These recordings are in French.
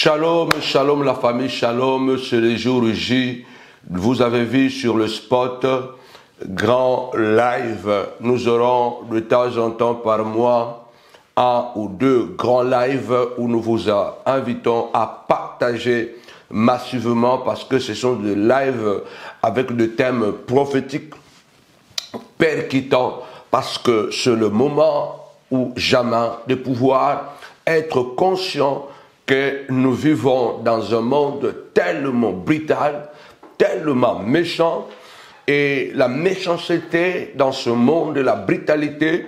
Shalom, shalom la famille, shalom, c'est le jour J. Vous avez vu sur le spot, grand live. Nous aurons de temps en temps par mois un ou deux grands lives où nous vous invitons à partager massivement parce que ce sont des lives avec des thèmes prophétiques percutants parce que c'est le moment ou jamais de pouvoir être conscient que nous vivons dans un monde tellement brutal, tellement méchant, et la méchanceté dans ce monde, la brutalité,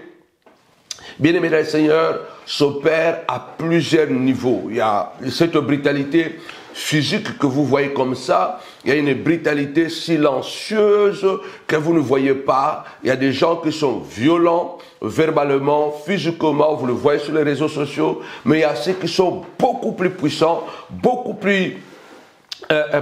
bien-aimés dans le Seigneur, s'opère à plusieurs niveaux. Il y a cette brutalité physique que vous voyez comme ça, il y a une brutalité silencieuse que vous ne voyez pas. Il y a des gens qui sont violents, verbalement, physiquement, vous le voyez sur les réseaux sociaux, mais il y a ceux qui sont beaucoup plus puissants, beaucoup plus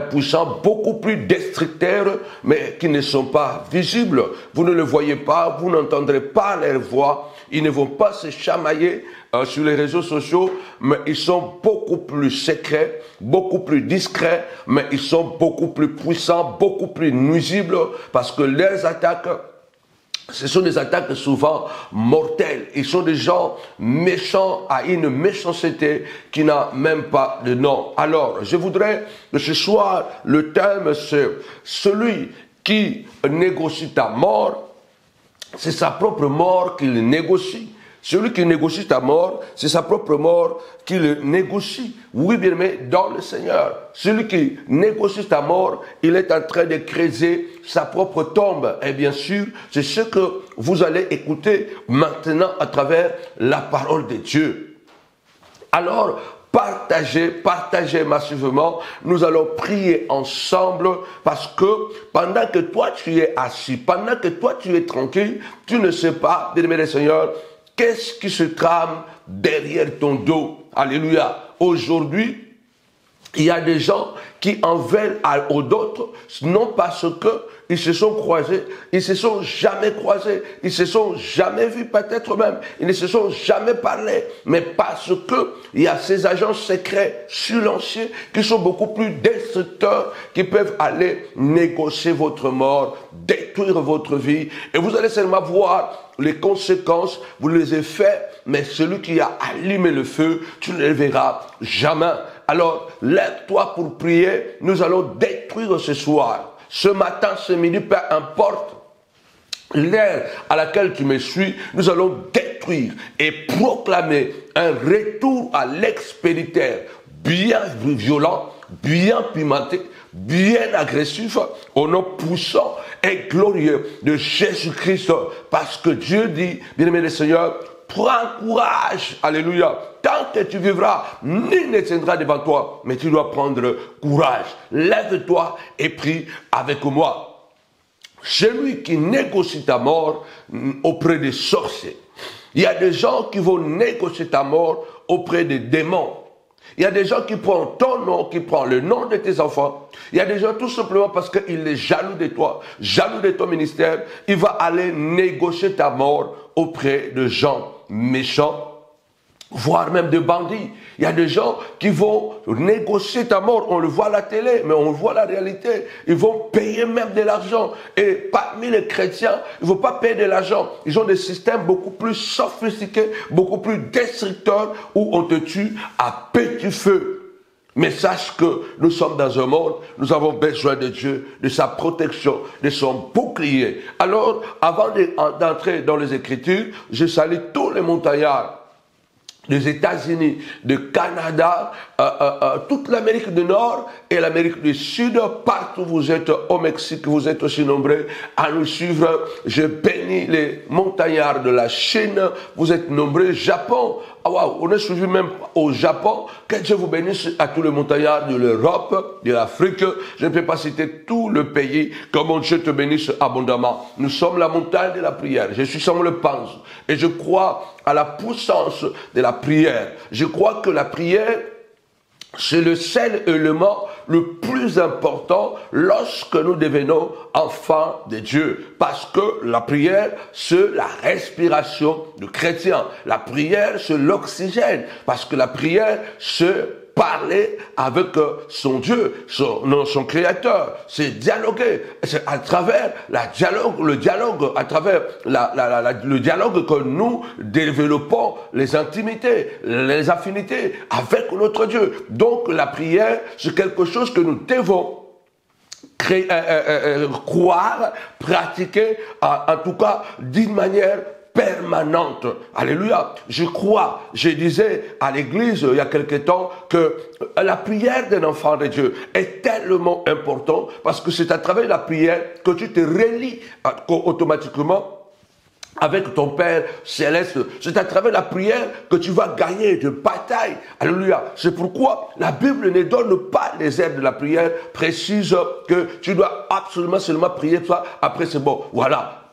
puissants, beaucoup plus destructeurs, mais qui ne sont pas visibles. Vous ne le voyez pas, vous n'entendrez pas leur voix, ils ne vont pas se chamailler sur les réseaux sociaux, mais ils sont beaucoup plus secrets, beaucoup plus discrets, mais ils sont beaucoup plus puissants, beaucoup plus nuisibles, parce que leurs attaques, ce sont des attaques souvent mortelles. Ils sont des gens méchants à une méchanceté qui n'a même pas de nom. Alors, je voudrais que ce soir, le thème, c'est celui qui négocie ta mort, c'est sa propre mort qu'il négocie. Celui qui négocie ta mort, c'est sa propre mort qu'il négocie. Oui, bien aimé, dans le Seigneur. Celui qui négocie ta mort, il est en train de creuser sa propre tombe. Et bien sûr, c'est ce que vous allez écouter maintenant à travers la parole de Dieu. Alors, partagez massivement. Nous allons prier ensemble parce que pendant que toi tu es assis, pendant que toi tu es tranquille, tu ne sais pas, bien-aimé du Seigneur, qu'est-ce qui se trame derrière ton dos? Alléluia. Aujourd'hui, il y a des gens qui en veulent aux autres, non parce qu'ils se sont croisés, ils se sont jamais croisés, ils se sont jamais vus peut-être même, ils ne se sont jamais parlé, mais parce qu'il y a ces agents secrets, silencieux, qui sont beaucoup plus destructeurs, qui peuvent aller négocier votre mort, détruire votre vie, et vous allez seulement voir les conséquences, vous les effets, mais celui qui a allumé le feu, tu ne le verras jamais. Alors, lève-toi pour prier, nous allons détruire ce soir, ce matin, ce midi, peu importe l'heure à laquelle tu me suis, nous allons détruire et proclamer un retour à l'expéditeur bien violent, bien pimenté, bien agressif, au nom puissant et glorieux de Jésus-Christ, parce que Dieu dit, bien-aimé le Seigneur, prends courage, alléluia, tant que tu vivras, nul ne tiendra devant toi, mais tu dois prendre courage, lève-toi et prie avec moi. Celui qui négocie ta mort auprès des sorciers, il y a des gens qui vont négocier ta mort auprès des démons. Il y a des gens qui prennent ton nom, qui prennent le nom de tes enfants. Il y a des gens tout simplement parce qu'il est jaloux de toi, jaloux de ton ministère. Il va aller négocier ta mort auprès de gens méchants, voire même de bandits. Il y a des gens qui vont négocier ta mort. On le voit à la télé, mais on voit la réalité. Ils vont payer même de l'argent. Et parmi les chrétiens, ils ne vont pas payer de l'argent. Ils ont des systèmes beaucoup plus sophistiqués, beaucoup plus destructeurs, où on te tue à petit feu. Mais sache que nous sommes dans un monde, nous avons besoin de Dieu, de sa protection, de son bouclier. Alors, avant d'entrer dans les Écritures, je salue tous les montagnards des États-Unis, du Canada, toute l'Amérique du Nord et l'Amérique du Sud, partout où vous êtes, au Mexique, vous êtes aussi nombreux à nous suivre. Je bénis les montagnards de la Chine, vous êtes nombreux, Japon, wow, on est suivi même au Japon. Que Dieu vous bénisse à tous les montagnards de l'Europe, de l'Afrique. Je ne peux pas citer tout le pays. Que mon Dieu te bénisse abondamment. Nous sommes la montagne de la prière. Je suis Samuel Panz et je crois à la puissance de la prière. Je crois que la prière, c'est le seul élément le plus important lorsque nous devenons enfants de Dieu. Parce que la prière, c'est la respiration du chrétien. La prière, c'est l'oxygène. Parce que la prière, c'est parler avec son Dieu, son Créateur. C'est dialoguer. C'est à travers le dialogue, à travers le dialogue que nous développons les intimités, les affinités avec notre Dieu. Donc la prière, c'est quelque chose que nous devons croire, pratiquer, en tout cas d'une manière permanente. Alléluia. Je disais à l'église il y a quelque temps que la prière d'un enfant de Dieu est tellement importante parce que c'est à travers la prière que tu te relis automatiquement avec ton Père Céleste. C'est à travers la prière que tu vas gagner de bataille. Alléluia. C'est pourquoi la Bible ne donne pas les aides de la prière précises que tu dois absolument seulement prier ça. Après c'est bon. Voilà.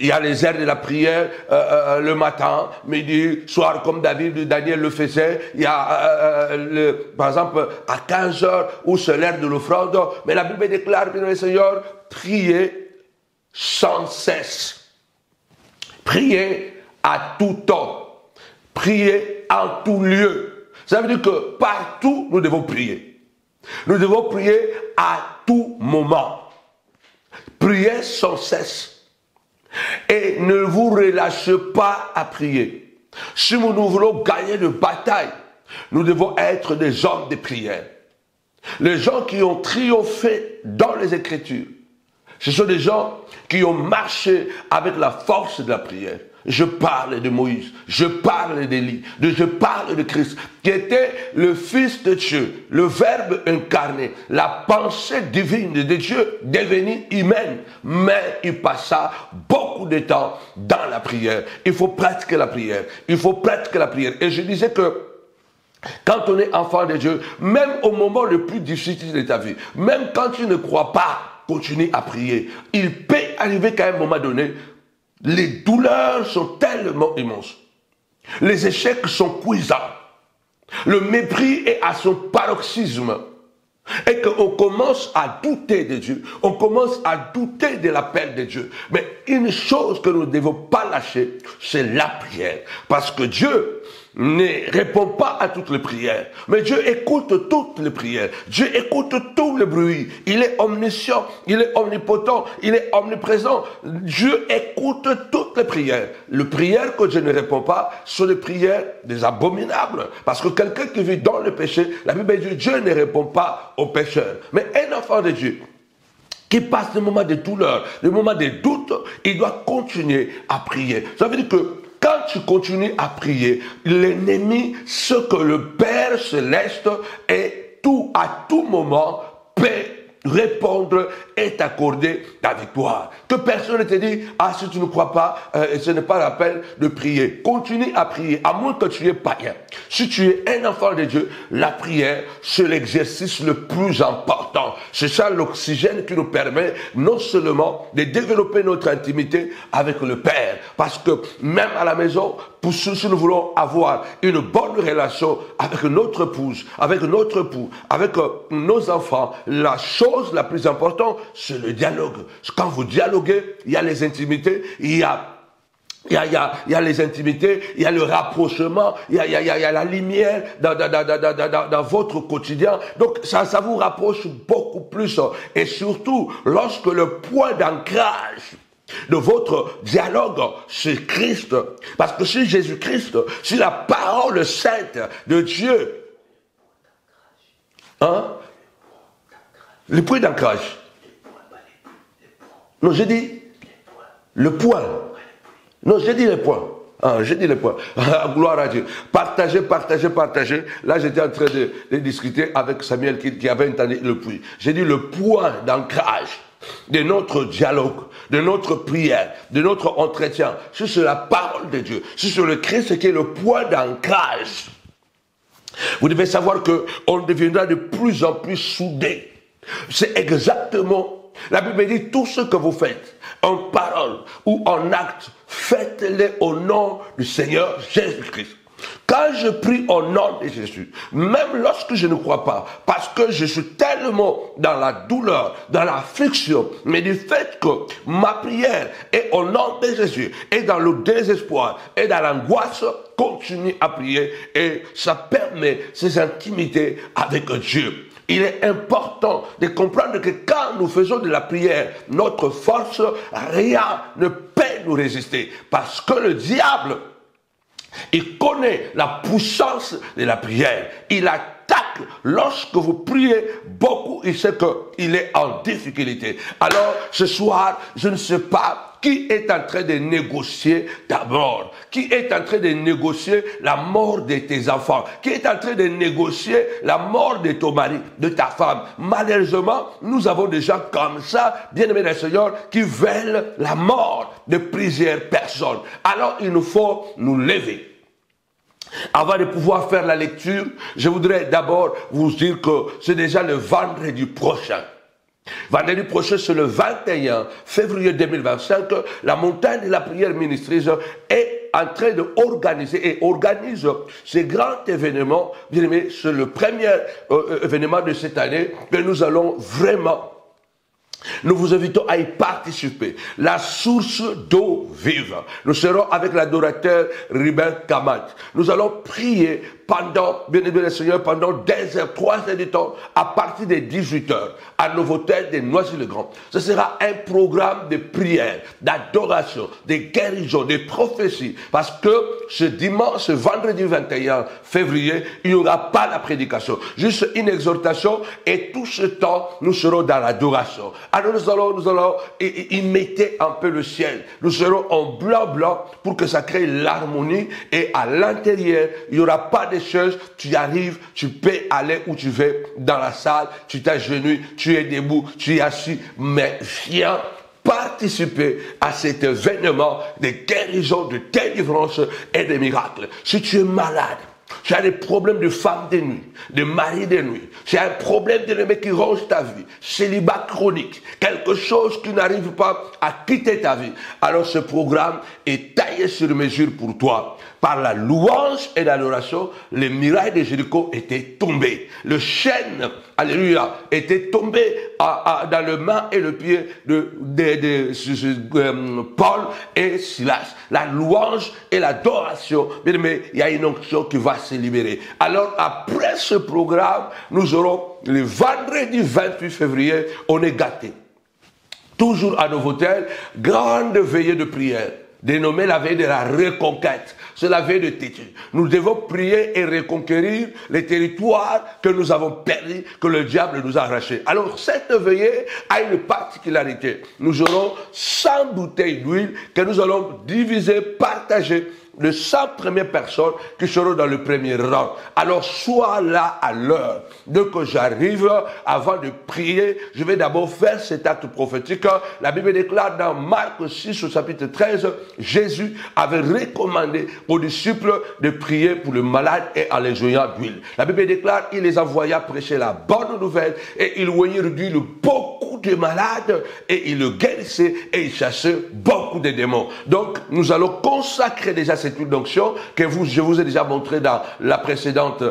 Il y a les heures de la prière le matin, midi, soir, comme Daniel le faisait. Il y a, par exemple, à 15 heures, où c'est l'heure de l'offrande. Mais la Bible déclare, bien le Seigneur, priez sans cesse. Priez à tout temps. Priez en tout lieu. Ça veut dire que partout, nous devons prier. Nous devons prier à tout moment. Priez sans cesse. Et ne vous relâchez pas à prier. Si nous voulons gagner de bataille, nous devons être des hommes de prière. Les gens qui ont triomphé dans les Écritures, ce sont des gens qui ont marché avec la force de la prière. Je parle de Moïse, je parle d'Élie, je parle de Christ, qui était le Fils de Dieu, le Verbe incarné, la pensée divine de Dieu devenue humaine. Mais il passa beaucoup de temps dans la prière. Il faut pratiquer la prière. Il faut pratiquer la prière. Et je disais que quand on est enfant de Dieu, même au moment le plus difficile de ta vie, même quand tu ne crois pas, continue à prier. Il peut arriver qu'à un moment donné, les douleurs sont tellement immenses. Les échecs sont cuisants. Le mépris est à son paroxysme. Et qu'on commence à douter de Dieu. On commence à douter de l'appel de Dieu. Mais une chose que nous ne devons pas lâcher, c'est la prière. Parce que Dieu ne répond pas à toutes les prières. Mais Dieu écoute toutes les prières. Dieu écoute tout le bruit. Il est omniscient, il est omnipotent, il est omniprésent. Dieu écoute toutes les prières. Les prières que Dieu ne répond pas sont les prières des abominables. Parce que quelqu'un qui vit dans le péché, la Bible dit Dieu ne répond pas aux pécheurs. Mais un enfant de Dieu qui passe des moments de douleur, des moments de doute, il doit continuer à prier. Ça veut dire que quand tu continues à prier, l'ennemi, ce que le Père Céleste est à tout moment, peut répondre et t'accorder ta victoire. Que personne ne te dise, ah, si tu ne crois pas, ce n'est pas la peine de prier. Continue à prier, à moins que tu es païen. Si tu es un enfant de Dieu, la prière, c'est l'exercice le plus important. C'est ça l'oxygène qui nous permet non seulement de développer notre intimité avec le Père, parce que même à la maison, si nous voulons avoir une bonne relation avec notre épouse, avec notre époux, avec nos enfants, la chose la plus importante, c'est le dialogue. Quand vous dialoguez, il y a les intimités, il y a les intimités, il y a le rapprochement, il y a la lumière dans votre quotidien. Donc ça vous rapproche beaucoup plus. Et surtout, lorsque le point d'ancrage de votre dialogue, c'est Christ. Parce que si Jésus-Christ, si la parole sainte de Dieu, le point d'ancrage. Non, j'ai dit le point. Non, j'ai dit les points. J'ai dit les points. Gloire à Dieu. Partagez. Là, j'étais en train de discuter avec Samuel qui avait entendu le puits. J'ai dit le point d'ancrage de notre dialogue, de notre prière, de notre entretien. C'est sur la parole de Dieu. C'est sur le Christ qui est le point d'ancrage. Vous devez savoir qu'on deviendra de plus en plus soudés. C'est exactement, la Bible dit, tout ce que vous faites, en parole ou en acte, faites-le au nom du Seigneur Jésus-Christ. Quand je prie au nom de Jésus, même lorsque je ne crois pas, parce que je suis tellement dans la douleur, dans l'affliction, mais du fait que ma prière est au nom de Jésus, et dans le désespoir, et dans l'angoisse, continue à prier, et ça permet ces intimités avec Dieu. Il est important de comprendre que quand nous faisons de la prière notre force, rien ne peut nous résister. Parce que le diable, il connaît la puissance de la prière. Il attaque lorsque vous priez beaucoup. Il sait qu'il est en difficulté. Alors, ce soir, je ne sais pas qui est en train de négocier ta mort. Qui est en train de négocier la mort de tes enfants. Qui est en train de négocier la mort de ton mari, de ta femme. Malheureusement, nous avons des gens comme ça, bien-aimés du Seigneur, qui veulent la mort de plusieurs personnes. Alors, il nous faut nous lever. Avant de pouvoir faire la lecture, je voudrais d'abord vous dire que c'est déjà le vendredi prochain. Vendredi prochain, c'est le 21 février 2025, la montagne de la prière ministreuse est en train d'organiser et organise ces grands événements. Bien aimé, c'est le premier événement de cette année que nous allons vraiment. Nous vous invitons à y participer. La source d'eau vive. Nous serons avec l'adorateur Ruben Kamat. Nous allons prier pendant, bien aimé le Seigneur, pendant 2 heures, 3 heures de temps, à partir de 18 heures, à Novotel de Noisy-le-Grand. Ce sera un programme de prière, d'adoration, de guérison, de prophétie. Parce que ce dimanche, ce vendredi 21 février, il n'y aura pas la prédication. Juste une exhortation et tout ce temps, nous serons dans l'adoration. Alors nous allons imiter un peu le ciel. Nous serons en blanc pour que ça crée l'harmonie et à l'intérieur, il n'y aura pas de choses. Tu arrives, tu peux aller où tu veux dans la salle, tu t'agenouilles, tu es debout, tu es assis, mais viens participer à cet événement de guérison, de délivrance et de miracles. Si tu es malade, tu as des problèmes de femme de nuit, de mari de nuit. Tu as un problème de mec qui ronge ta vie, célibat chronique, quelque chose qui n'arrive pas à quitter ta vie. Alors ce programme est taillé sur mesure pour toi. Par la louange et l'adoration, les murailles de Jéricho étaient tombées. Le chêne, alléluia, était tombé dans le main et le pied de Paul et Silas. La louange et l'adoration, bien aimé, il y a une onction qui va se libérer. Alors après ce programme, nous aurons le vendredi 28 février, on est gâtés. Toujours à Novotel, grande veillée de prière, dénommée la veille de la reconquête. C'est la veille de Tétu. Nous devons prier et reconquérir les territoires que nous avons perdus, que le diable nous a arrachés. Alors cette veillée a une particularité. Nous aurons 100 bouteilles d'huile que nous allons diviser, partager les 100 premières personnes qui seront dans le premier rang. Alors sois là à l'heure. Dès que j'arrive, avant de prier, je vais d'abord faire cet acte prophétique. La Bible déclare dans Marc 6 au chapitre 13, Jésus avait recommandé aux disciples de prier pour le malade et en les joignant d'huile. La Bible déclare, il les envoya prêcher la bonne nouvelle et il oignit d'huile beaucoup de malades et il le guérissait et il chassait beaucoup de démons. Donc nous allons consacrer déjà cette huile d'onction que je vous ai déjà montré dans la précédente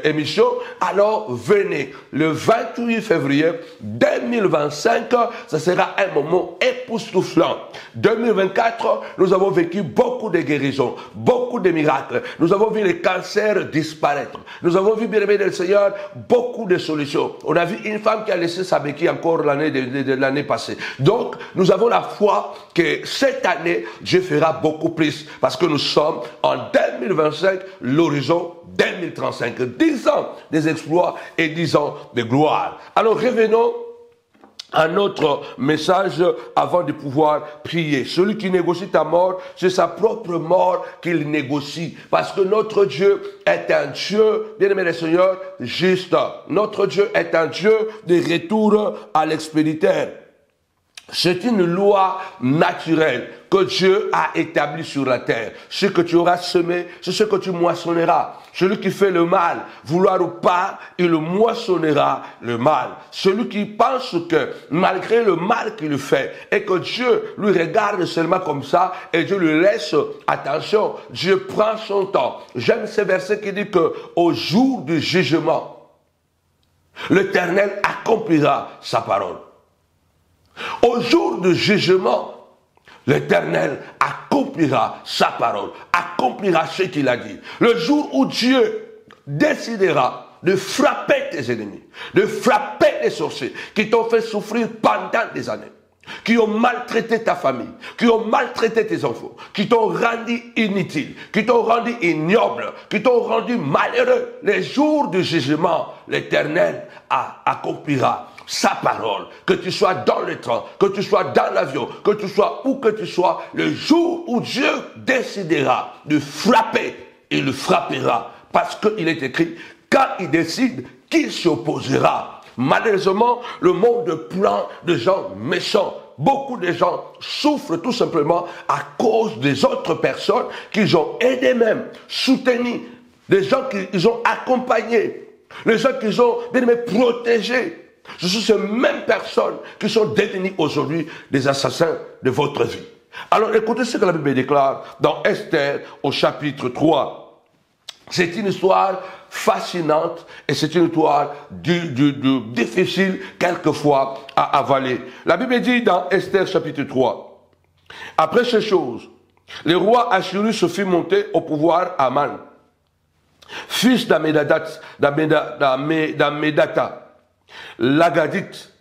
émission. Alors venez le 28 février 2025, ça sera un moment époustouflant. 2024, nous avons vécu beaucoup de guérisons, beaucoup de miracles. Nous avons vu les cancers disparaître. Nous avons vu, bien aimé le Seigneur, beaucoup de solutions. On a vu une femme qui a laissé sa béquille encore l'année passée. Donc, nous avons la foi que cette année, Dieu fera beaucoup plus parce que nous sommes en 2025, l'horizon 2035. 10 ans des exploits et 10 ans de gloire. Alors revenons à notre message avant de pouvoir prier. Celui qui négocie ta mort, c'est sa propre mort qu'il négocie. Parce que notre Dieu est un Dieu, bien aimé le Seigneur, juste. Notre Dieu est un Dieu de retour à l'expéditeur. C'est une loi naturelle que Dieu a établie sur la terre. Ce que tu auras semé, c'est ce que tu moissonneras. Celui qui fait le mal, vouloir ou pas, il moissonnera le mal. Celui qui pense que malgré le mal qu'il fait et que Dieu lui regarde seulement comme ça et Dieu lui laisse, attention, Dieu prend son temps. J'aime ce verset qui dit que au jour du jugement, l'Éternel accomplira sa parole. Au jour du jugement, l'Éternel accomplira sa parole, accomplira ce qu'il a dit. Le jour où Dieu décidera de frapper tes ennemis, de frapper les sorciers qui t'ont fait souffrir pendant des années, qui ont maltraité ta famille, qui ont maltraité tes enfants, qui t'ont rendu inutile, qui t'ont rendu ignoble, qui t'ont rendu malheureux. Les jours du jugement, l'Éternel accomplira sa parole, que tu sois dans le train, que tu sois dans l'avion, que tu sois où que tu sois, le jour où Dieu décidera de frapper, il le frappera, parce qu'il est écrit, quand il décide, qu'il s'y opposera. Malheureusement, le monde est plein de gens méchants. Beaucoup de gens souffrent tout simplement à cause des autres personnes qu'ils ont aidé même, soutenues, des gens qu'ils ont accompagnés, les gens qu'ils ont bien aimé protégés. Ce sont ces mêmes personnes qui sont devenues aujourd'hui des assassins de votre vie. Alors écoutez ce que la Bible déclare dans Esther au chapitre 3. C'est une histoire fascinante et c'est une histoire difficile quelquefois à avaler. La Bible dit dans Esther chapitre 3, après ces choses, le roi Assyrus se fit monter au pouvoir Aman, fils d'Ammédata, l'Agadite.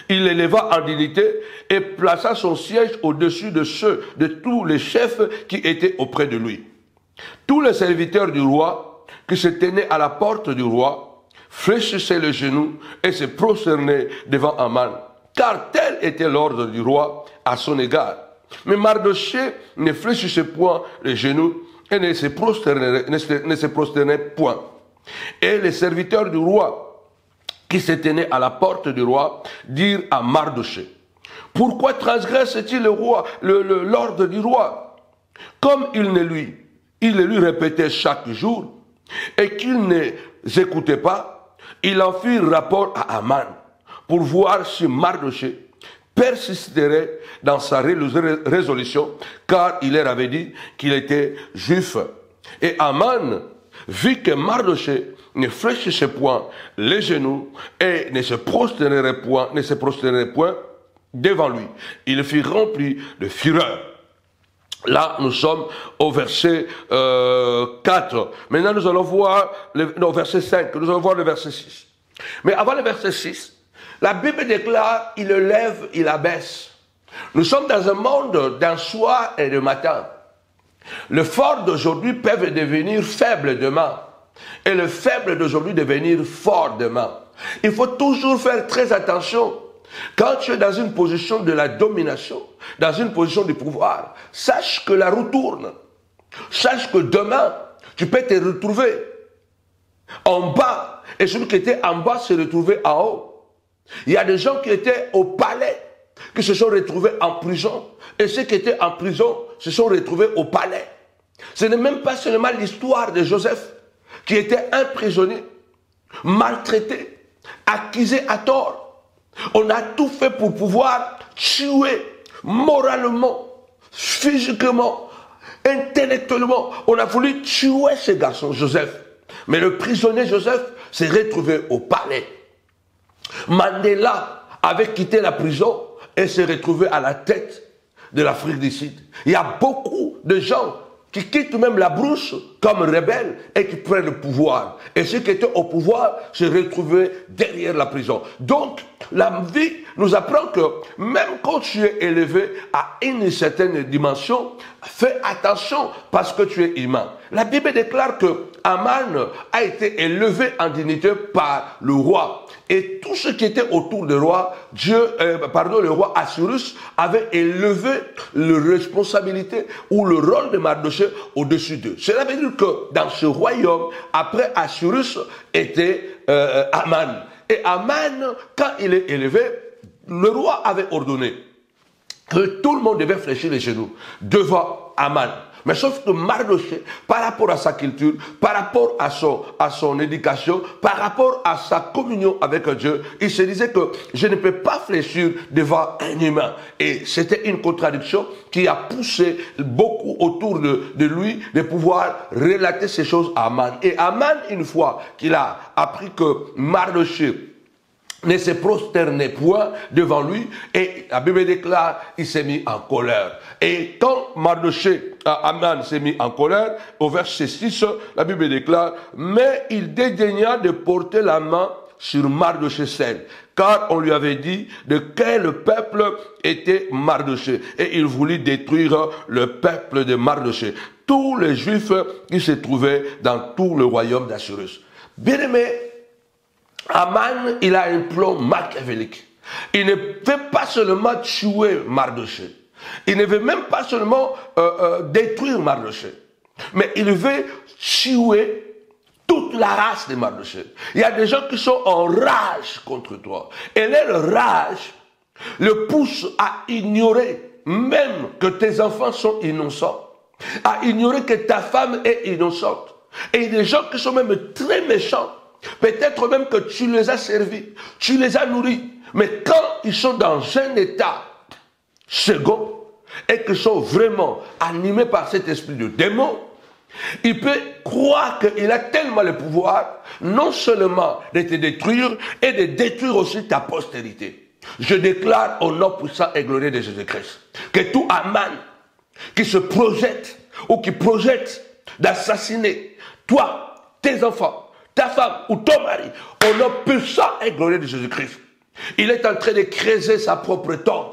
Il l'éleva en dignité et plaça son siège au-dessus de ceux de tous les chefs qui étaient auprès de lui. Tous les serviteurs du roi qui se tenaient à la porte du roi fléchissaient les genoux et se prosternaient devant Aman, car tel était l'ordre du roi à son égard. Mais Mardochée ne fléchissait point les genoux et ne se prosternait point. Et les serviteurs du roi qui se tenaient à la porte du roi dirent à Mardochée, pourquoi transgresse-t-il le roi, l'ordre du roi? Comme il le lui répétait chaque jour, et qu'il ne écoutait pas, il en fit rapport à Aman, pour voir si Mardochée persisterait dans sa résolution, car il leur avait dit qu'il était juif. Et Aman vit que Mardochée ne fléchissait point les genoux et ne se prosternerait point devant lui. Il fut rempli de fureur. Là, nous sommes au verset 4. Maintenant, nous allons voir verset 5. Nous allons voir le verset 6. Mais avant le verset 6, la Bible déclare, il le lève, il abaisse. Nous sommes dans un monde d'un soir et de matin. Le fort d'aujourd'hui peut devenir faible demain. Et le faible d'aujourd'hui devenir fort demain. Il faut toujours faire très attention. Quand tu es dans une position de la domination, dans une position de pouvoir, sache que la roue tourne. Sache que demain, tu peux te retrouver en bas. Et celui qui était en bas se retrouvait en haut. Il y a des gens qui étaient au palais, qui se sont retrouvés en prison. Et ceux qui étaient en prison se sont retrouvés au palais. Ce n'est même pas seulement l'histoire de Joseph, qui était emprisonné, maltraité, accusé à tort. On a tout fait pour pouvoir tuer moralement, physiquement, intellectuellement. On a voulu tuer ce garçon, Joseph. Mais le prisonnier Joseph s'est retrouvé au palais. Mandela avait quitté la prison et s'est retrouvé à la tête de l'Afrique du Sud. Il y a beaucoup de gens qui quittent même la brousse comme rebelles et qui prennent le pouvoir. Et ceux qui étaient au pouvoir se retrouvaient derrière la prison. Donc, la vie nous apprend que même quand tu es élevé à une certaine dimension, fais attention parce que tu es humain. La Bible déclare que Aman a été élevé en dignité par le roi. Et tout ce qui était autour du roi, le roi Assyrus avait élevé la responsabilité ou le rôle de Mardochée au-dessus d'eux. Cela veut dire que dans ce royaume, après Assyrus, était Aman. Et Aman, quand il est élevé, le roi avait ordonné que tout le monde devait fléchir les genoux devant Aman. Mais sauf que Mardochée, par rapport à sa culture, par rapport à son éducation, par rapport à sa communion avec Dieu, il se disait que je ne peux pas fléchir devant un humain. Et c'était une contradiction qui a poussé beaucoup autour de lui de pouvoir relater ces choses à Aman. Et Aman, une fois qu'il a appris que Mardochée ne se prosternait point devant lui, et la Bible déclare, il s'est mis en colère. Et quand Aman s'est mis en colère, au verset 6, la Bible déclare, mais il dédaigna de porter la main sur Mardochée seul, car on lui avait dit de quel peuple était Mardochée, et il voulut détruire le peuple de Mardochée, tous les Juifs qui se trouvaient dans tout le royaume d'Assyrus. Bien-aimé, Aman, il a un plan machiavélique. Il ne veut pas seulement tuer Mardochée. Il ne veut même pas seulement détruire Mardochée. Mais il veut tuer toute la race de Mardochée. Il y a des gens qui sont en rage contre toi. Et leur rage le pousse à ignorer même que tes enfants sont innocents. À ignorer que ta femme est innocente. Et il y a des gens qui sont même très méchants. Peut-être même que tu les as servis, tu les as nourris. Mais quand ils sont dans un état second et qu'ils sont vraiment animés par cet esprit de démon, il peut croire qu'il a tellement le pouvoir non seulement de te détruire et de détruire aussi ta postérité. Je déclare au nom puissant et glorieux de Jésus-Christ que tout Aman qui se projette ou qui projette d'assassiner toi, tes enfants, ta femme ou ton mari, au nom puissant et glorieux de Jésus-Christ, il est en train de creuser sa propre tombe.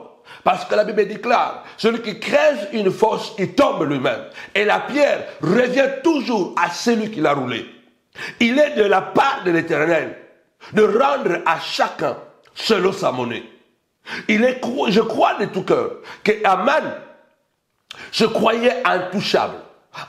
Parce que la Bible déclare, celui qui creuse une fosse, il tombe lui-même. Et la pierre revient toujours à celui qui l'a roulé. Il est de la part de l'Éternel de rendre à chacun selon sa monnaie. Je crois de tout cœur que Aman se croyait intouchable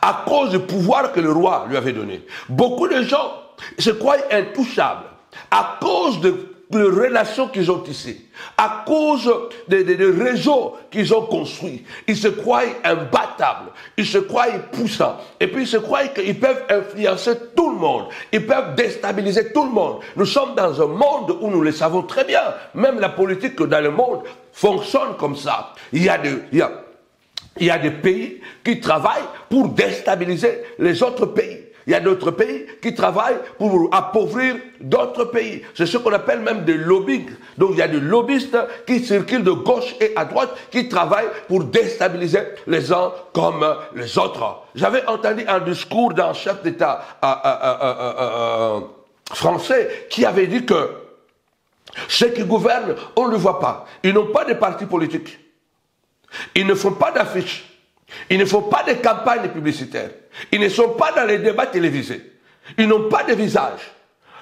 à cause du pouvoir que le roi lui avait donné. Beaucoup de gens se croient intouchables à cause de relations qu'ils ont tissées, à cause des réseaux qu'ils ont construits. Ils se croient imbattables, ils se croient puissants, et puis ils se croient qu'ils peuvent influencer tout le monde, ils peuvent déstabiliser tout le monde. Nous sommes dans un monde où nous le savons très bien, même la politique dans le monde fonctionne comme ça. Il y a des pays qui travaillent pour déstabiliser les autres pays. Il y a d'autres pays qui travaillent pour appauvrir d'autres pays. C'est ce qu'on appelle même des lobbying. Donc il y a des lobbyistes qui circulent de gauche et à droite, qui travaillent pour déstabiliser les uns comme les autres. J'avais entendu un discours d'un chef d'État français qui avait dit que ceux qui gouvernent, on ne le voit pas. Ils n'ont pas de parti politique. Ils ne font pas d'affiches. Ils ne font pas de campagnes publicitaires. Ils ne sont pas dans les débats télévisés. Ils n'ont pas de visage.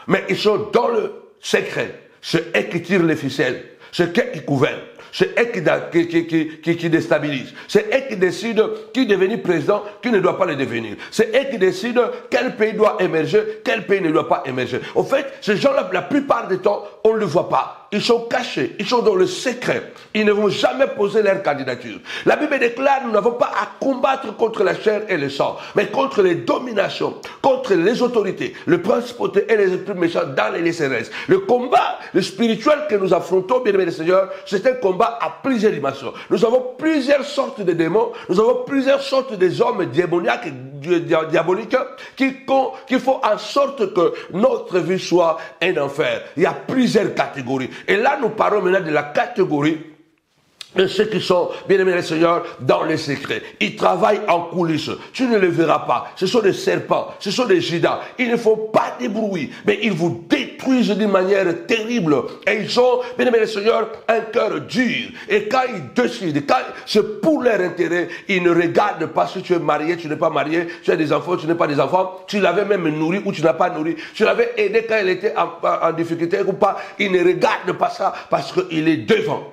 Mais ils sont dans le secret. C'est eux qui tirent les ficelles. C'est eux qui gouvernent. C'est eux qui déstabilisent. C'est eux qui décident qui devenir président, qui ne doit pas le devenir. C'est eux qui décident quel pays doit émerger, quel pays ne doit pas émerger. En fait, ces gens-là, la plupart du temps, on ne le voit pas. Ils sont cachés, ils sont dans le secret. Ils ne vont jamais poser leur candidature. La Bible déclare, nous n'avons pas à combattre contre la chair et le sang, mais contre les dominations, contre les autorités, les principautés et les esprits méchants dans les lieux célestes. Le combat, le spirituel que nous affrontons, bien aimés les seigneurs, c'est un combat à plusieurs dimensions. Nous avons plusieurs sortes de démons, nous avons plusieurs sortes des hommes diaboliques qui font en sorte que notre vie soit un enfer. Il y a plusieurs catégories. Et là, nous parlons maintenant de la catégorie de ceux qui sont, bien aimés les seigneurs, dans les secrets. Ils travaillent en coulisses. Tu ne les verras pas. Ce sont des serpents. Ce sont des Judas. Ils ne font pas de bruit. Mais ils vous détruisent d'une manière terrible. Et ils ont, bien aimés les seigneurs, un cœur dur. Et quand ils décident, quand c'est pour leur intérêt, ils ne regardent pas si tu es marié, tu n'es pas marié, tu as des enfants, tu n'es pas des enfants, tu l'avais même nourri ou tu n'as pas nourri, tu l'avais aidé quand il était en difficulté ou pas. Ils ne regardent pas ça parce qu'il est devant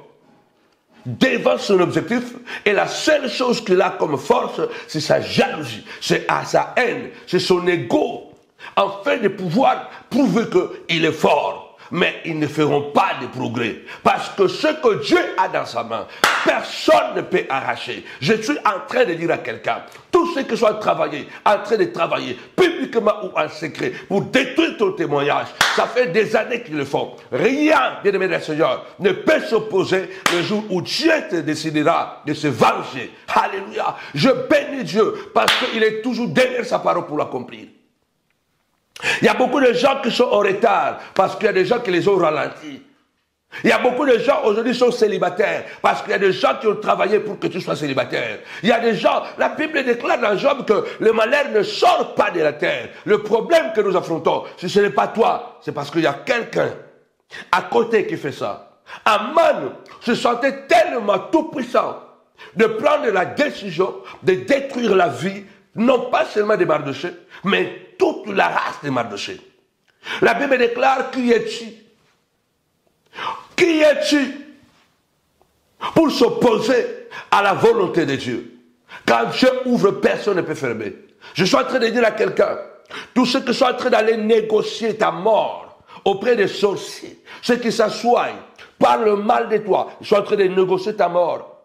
son objectif, et la seule chose qu'il a comme force, c'est sa jalousie, c'est sa haine, c'est son ego, afin de pouvoir prouver qu'il est fort, mais ils ne feront pas de progrès. Parce que ce que Dieu a dans sa main, personne ne peut arracher. Je suis en train de dire à quelqu'un, tous ceux qui sont en train de travailler, publiquement ou en secret, pour détruire ton témoignage, ça fait des années qu'ils le font. Rien, bien-aimé du Seigneur, ne peut s'opposer le jour où Dieu te décidera de se venger. Alléluia. Je bénis Dieu parce qu'il est toujours derrière sa parole pour l'accomplir. Il y a beaucoup de gens qui sont en retard parce qu'il y a des gens qui les ont ralentis. Il y a beaucoup de gens aujourd'hui qui sont célibataires parce qu'il y a des gens qui ont travaillé pour que tu sois célibataire. Il y a des gens, la Bible déclare dans Job que le malheur ne sort pas de la terre. Le problème que nous affrontons, si ce n'est pas toi, c'est parce qu'il y a quelqu'un à côté qui fait ça. Aman se sentait tellement tout puissant de prendre la décision de détruire la vie, non pas seulement des Mardochée, mais toute la race des Mardochée. La Bible déclare, qui es-tu? Qui es-tu pour s'opposer à la volonté de Dieu? Quand Dieu ouvre, personne ne peut fermer. Je suis en train de dire à quelqu'un, tous ceux qui sont en train d'aller négocier ta mort auprès des sorciers, ceux qui s'assoient, parlent mal de toi, ils sont en train de négocier ta mort.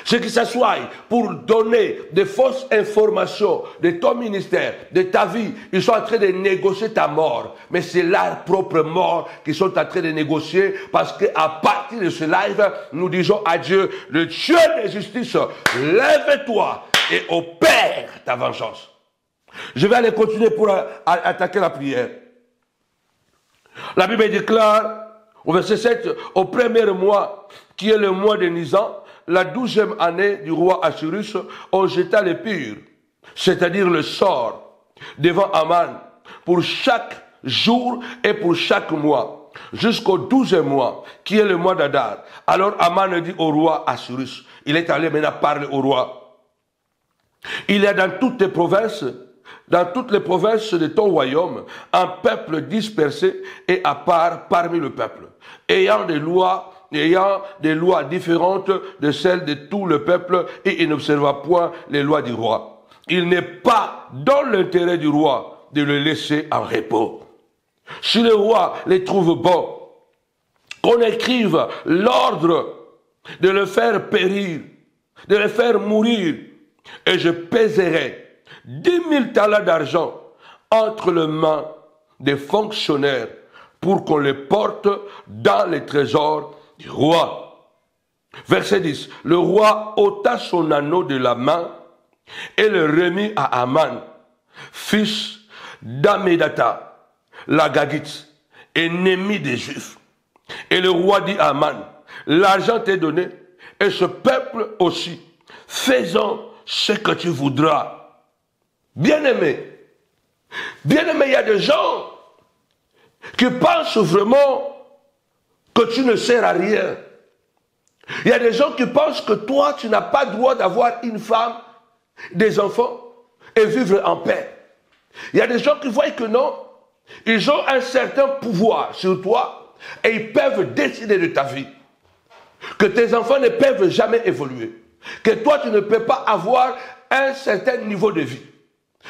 Ceux qui s'assoient pour donner de fausses informations de ton ministère, de ta vie, ils sont en train de négocier ta mort. Mais c'est leur propre mort qu'ils sont en train de négocier parce qu'à partir de ce live, nous disons à Dieu, le Dieu de justice, lève-toi et opère ta vengeance. Je vais aller continuer pour attaquer la prière. La Bible déclare au verset 7, au premier mois, qui est le mois de Nisan, la 12e année du roi Assyrus, on jeta les purs, c'est-à-dire le sort, devant Aman, pour chaque jour et pour chaque mois, jusqu'au 12e mois, qui est le mois d'Adar. Alors Aman dit au roi Assyrus, il est allé maintenant parler au roi. Il y a dans toutes les provinces de ton royaume, un peuple dispersé et à part parmi le peuple, ayant des lois différentes de celles de tout le peuple, et il n'observa point les lois du roi. Il n'est pas dans l'intérêt du roi de le laisser en repos. Si le roi les trouve bons, qu'on écrive l'ordre de le faire périr, de le faire mourir, et je pèserai 10 000 talents d'argent entre les mains des fonctionnaires pour qu'on les porte dans les trésors du roi. Verset 10. Le roi ôta son anneau de la main et le remit à Aman, fils d'Amédata, l'Agagite, ennemi des Juifs. Et le roi dit à Aman, l'argent t'est donné, et ce peuple aussi, faisons ce que tu voudras. Bien-aimé, il y a des gens qui pensent vraiment que tu ne sers à rien. Il y a des gens qui pensent que toi, tu n'as pas le droit d'avoir une femme, des enfants et vivre en paix. Il y a des gens qui voient que non, ils ont un certain pouvoir sur toi et ils peuvent décider de ta vie. Que tes enfants ne peuvent jamais évoluer. Que toi, tu ne peux pas avoir un certain niveau de vie.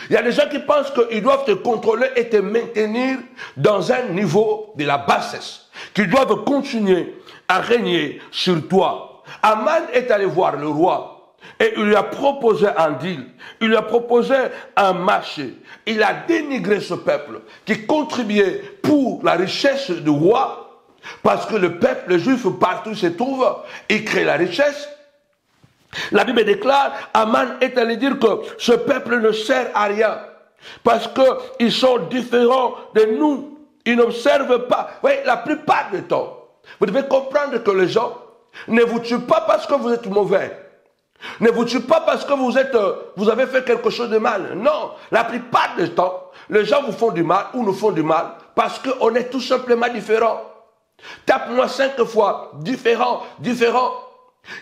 Il y a des gens qui pensent qu'ils doivent te contrôler et te maintenir dans un niveau de la bassesse, qu'ils doivent continuer à régner sur toi. Aman est allé voir le roi et il lui a proposé un deal, il lui a proposé un marché. Il a dénigré ce peuple qui contribuait pour la richesse du roi, parce que le peuple juif partout où il se trouve, il crée la richesse. La Bible déclare, Aman est allé dire que ce peuple ne sert à rien parce qu'ils sont différents de nous. Ils n'observent pas. Oui, la plupart du temps, vous devez comprendre que les gens ne vous tuent pas parce que vous êtes mauvais. Ne vous tuent pas parce que vous avez fait quelque chose de mal. Non, la plupart du temps, les gens vous font du mal ou nous font du mal parce qu'on est tout simplement différents. Tape-moi 5 fois, différent.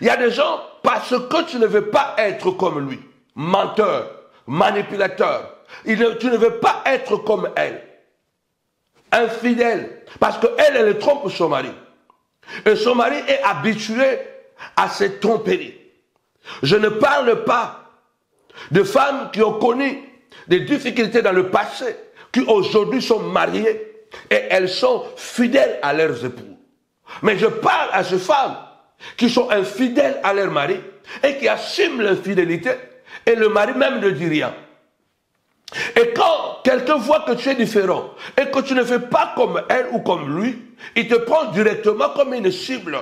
Il y a des gens, parce que tu ne veux pas être comme lui, menteur, manipulateur, tu ne veux pas être comme elle, infidèle, parce qu'elle trompe son mari. Et son mari est habitué à cette tromperie. Je ne parle pas de femmes qui ont connu des difficultés dans le passé, qui aujourd'hui sont mariées et elles sont fidèles à leurs époux. Mais je parle à ces femmes qui sont infidèles à leur mari et qui assument l'infidélité et le mari même ne dit rien. Et quand quelqu'un voit que tu es différent et que tu ne fais pas comme elle ou comme lui, il te prend directement comme une cible.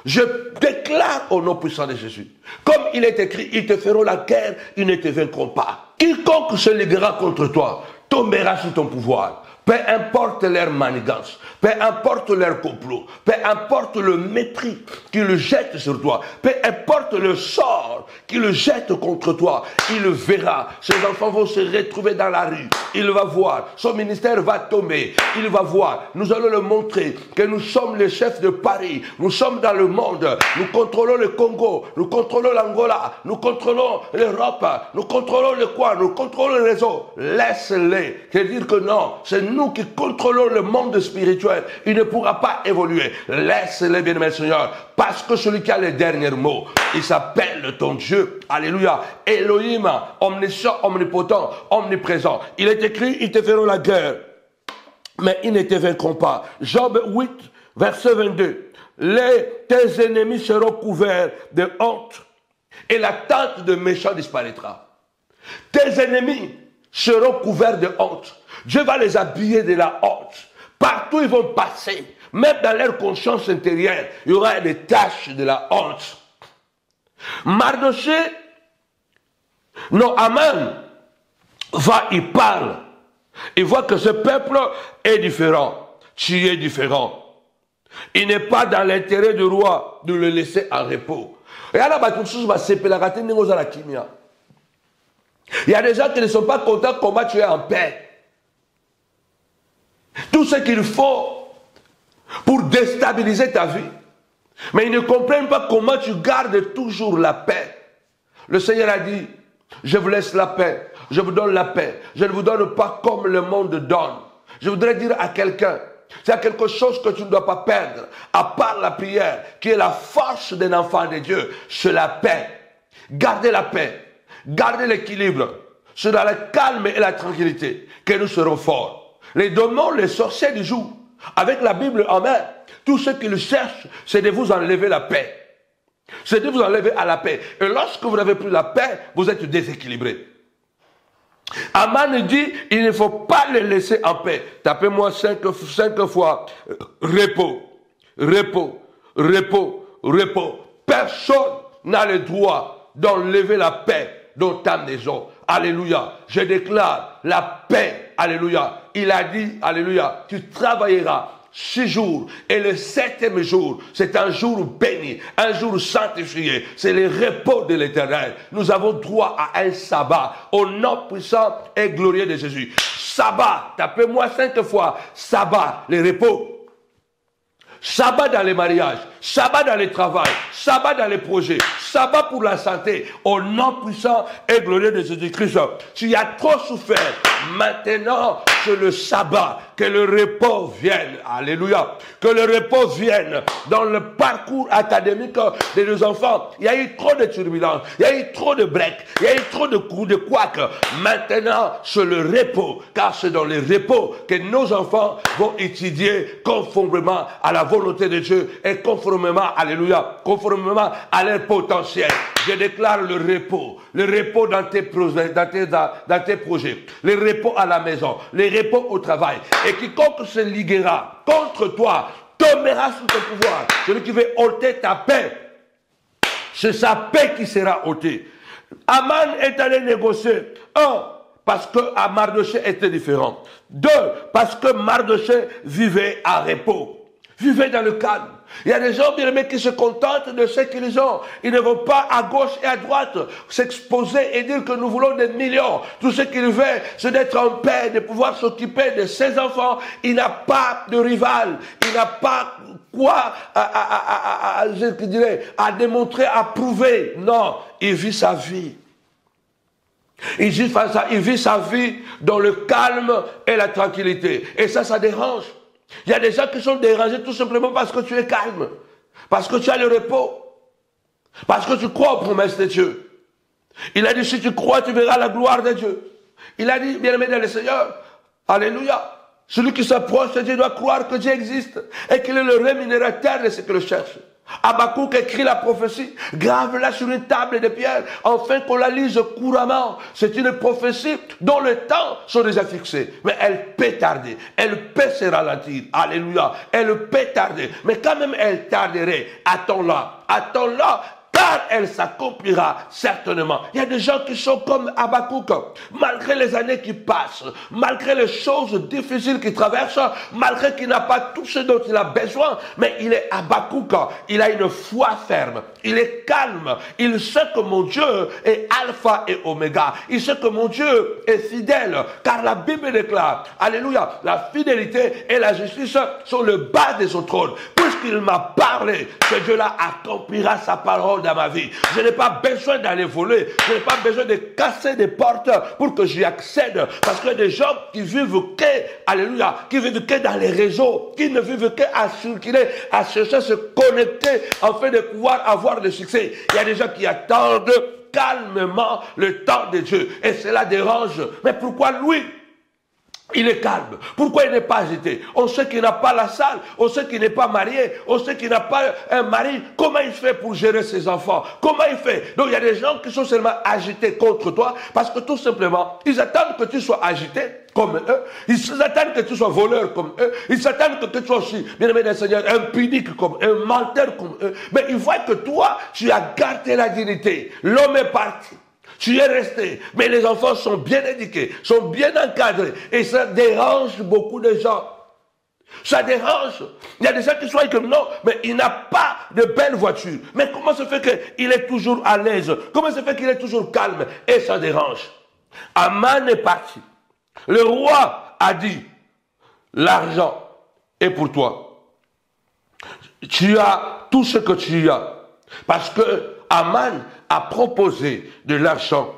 Je déclare au nom puissant de Jésus, comme il est écrit, ils te feront la guerre, ils ne te vaincront pas. Quiconque se liguera contre toi tombera sous ton pouvoir. Peu importe leur manigance, peu importe leur complot, peu importe le mépris qu'ils jettent sur toi, peu importe le sort qu'ils jettent contre toi, il le verra. Ses enfants vont se retrouver dans la rue. Il va voir. Son ministère va tomber. Il va voir. Nous allons le montrer que nous sommes les chefs de Paris. Nous sommes dans le monde. Nous contrôlons le Congo. Nous contrôlons l'Angola. Nous contrôlons l'Europe. Nous contrôlons le coin. Nous contrôlons le réseau. Laisse-les te dire que non, c'est nous qui contrôlons le monde spirituel. Il ne pourra pas évoluer. Laisse-les, bien-aimés Seigneur, parce que celui qui a les derniers mots, il s'appelle ton Dieu. Alléluia. Elohim, omniscient, omnipotent, omniprésent. Il est écrit, ils te feront la guerre, mais ils ne te vaincront pas. Job 8, verset 22. Tes ennemis seront couverts de honte et la tente de méchants disparaîtra. Tes ennemis seront couverts de honte. Dieu va les habiller de la honte. Partout ils vont passer, même dans leur conscience intérieure, il y aura des taches de la honte. Mardoché, non, Aman, va, il parle. Il voit que ce peuple est différent. Tu es différent. Il n'est pas dans l'intérêt du roi de le laisser en repos. Il y a des gens qui ne sont pas contents comment tu es en paix. Tout ce qu'il faut pour déstabiliser ta vie. Mais ils ne comprennent pas comment tu gardes toujours la paix. Le Seigneur a dit, je vous laisse la paix, je vous donne la paix. Je ne vous donne pas comme le monde donne. Je voudrais dire à quelqu'un, s'il y a quelque chose que tu ne dois pas perdre, à part la prière, qui est la force d'un enfant de Dieu, c'est la paix. Gardez la paix, gardez l'équilibre. C'est dans le calme et la tranquillité que nous serons forts. Les démons, les sorciers du jour, avec la Bible en main, tout ce qu'ils cherchent, c'est de vous enlever la paix. C'est de vous enlever à la paix. Et lorsque vous n'avez plus la paix, vous êtes déséquilibré. Aman dit, il ne faut pas les laisser en paix. Tapez-moi 5 fois, repos, repos, repos, repos. Personne n'a le droit d'enlever la paix dans ta maison. Alléluia. Je déclare la paix. Alléluia. Il a dit, alléluia, tu travailleras 6 jours et le 7e jour, c'est un jour béni, un jour sanctifié. C'est le repos de l'Éternel. Nous avons droit à un sabbat au nom puissant et glorieux de Jésus. Sabbat, tapez-moi 5 fois, sabbat, le repos. Sabbat dans les mariages, sabbat dans les travail, sabbat dans les projets, sabbat pour la santé, au nom puissant et glorieux de Jésus-Christ. Tu as trop souffert, maintenant c'est le sabbat, que le repos vienne, alléluia, que le repos vienne dans le parcours académique de nos enfants. Il y a eu trop de turbulences, il y a eu trop de breaks, il y a eu trop de coups de couac. Maintenant c'est le repos, car c'est dans le repos que nos enfants vont étudier conformément à la volonté de Dieu et conformément, alléluia, conformément à leur potentiel. Je déclare le repos dans tes projets, le repos à la maison, le repos au travail. Et quiconque se liguera contre toi tombera sous ton pouvoir. Celui qui veut ôter ta paix, c'est sa paix qui sera ôtée. Aman est allé négocier. 1, parce que Mardoché était différent. 2, parce que Mardoché vivait à repos. Vivez dans le calme. Il y a des gens, bien aimés, qui se contentent de ce qu'ils ont. Ils ne vont pas à gauche et à droite s'exposer et dire que nous voulons des millions. Tout ce qu'il veut, c'est d'être en paix, de pouvoir s'occuper de ses enfants. Il n'a pas de rival. Il n'a pas quoi à démontrer, à prouver. Non, il vit sa vie. Il vit sa vie dans le calme et la tranquillité. Et ça dérange. Il y a des gens qui sont dérangés tout simplement parce que tu es calme, parce que tu as le repos, parce que tu crois aux promesses de Dieu. Il a dit, si tu crois, tu verras la gloire de Dieu. Il a dit, bien-aimé dans le Seigneur, alléluia, Celui qui s'approche de Dieu doit croire que Dieu existe et qu'il est le rémunérateur de ceux qui le cherchent. Habakkuk écrit la prophétie, grave-la sur une table de pierre, afin qu'on la lise couramment. C'est une prophétie dont les temps sont déjà fixés. Mais elle peut tarder, elle peut se ralentir. Alléluia, elle peut tarder. Mais quand même elle tarderait. Attends-la, attends-la. Car elle s'accomplira certainement. Il y a des gens qui sont comme Habakkuk. Malgré les années qui passent, malgré les choses difficiles qu'il traverse, malgré qu'il n'a pas tout ce dont il a besoin, mais il est Habakkuk. Il a une foi ferme. Il est calme. Il sait que mon Dieu est alpha et oméga. Il sait que mon Dieu est fidèle. Car la Bible déclare, alléluia, la fidélité et la justice sont le bas de son trône. Puisqu'il m'a parlé, ce Dieu-là accomplira sa parole dans ma vie. Je n'ai pas besoin d'aller voler. Je n'ai pas besoin de casser des portes pour que j'y accède. Parce qu'il y a des gens qui vivent que, alléluia, qui vivent que dans les réseaux, qui ne vivent que à circuler, à chercher à se connecter afin de pouvoir avoir le succès. Il y a des gens qui attendent calmement le temps de Dieu. Et cela dérange. Mais pourquoi lui? Il est calme. Pourquoi il n'est pas agité? On sait qu'il n'a pas la salle. On sait qu'il n'est pas marié. On sait qu'il n'a pas un mari. Comment il fait pour gérer ses enfants? Comment il fait? Donc il y a des gens qui sont seulement agités contre toi parce que tout simplement, ils attendent que tu sois agité comme eux. Ils attendent que tu sois voleur comme eux. Ils attendent que tu sois aussi, bien aimé des Seigneurs, impudique comme eux, un menteur comme eux. Mais ils voient que toi, tu as gardé la dignité. L'homme est parti. Tu es resté, mais les enfants sont bien éduqués, sont bien encadrés, et ça dérange beaucoup de gens. Ça dérange. Il y a des gens qui sont comme non, mais il n'a pas de belle voiture. Mais comment se fait qu'il est toujours à l'aise? Comment se fait qu'il est toujours calme? Et ça dérange. Aman est parti. Le roi a dit, l'argent est pour toi. Tu as tout ce que tu as. Parce que Aman a proposé de l'argent,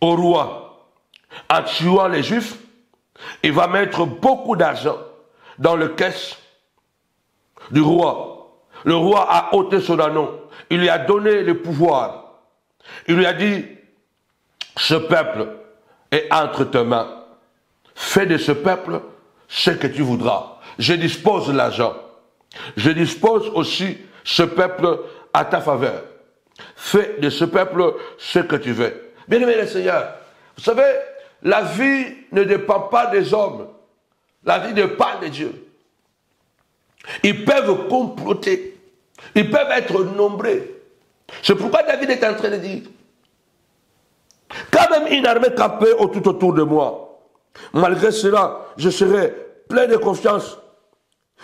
au roi. En tuant les Juifs, il va mettre beaucoup d'argent dans le caisse du roi. Le roi a ôté son anneau. Il lui a donné le pouvoir. Il lui a dit, ce peuple est entre tes mains. Fais de ce peuple ce que tu voudras. Je dispose de l'argent. Je dispose aussi ce peuple à ta faveur. Fais de ce peuple ce que tu veux. Bien-aimé le Seigneur, vous savez, la vie ne dépend pas des hommes. La vie dépend de Dieu. Ils peuvent comploter. Ils peuvent être nombreux. C'est pourquoi David est en train de dire, quand même une armée campée tout autour de moi, malgré cela, je serai plein de confiance.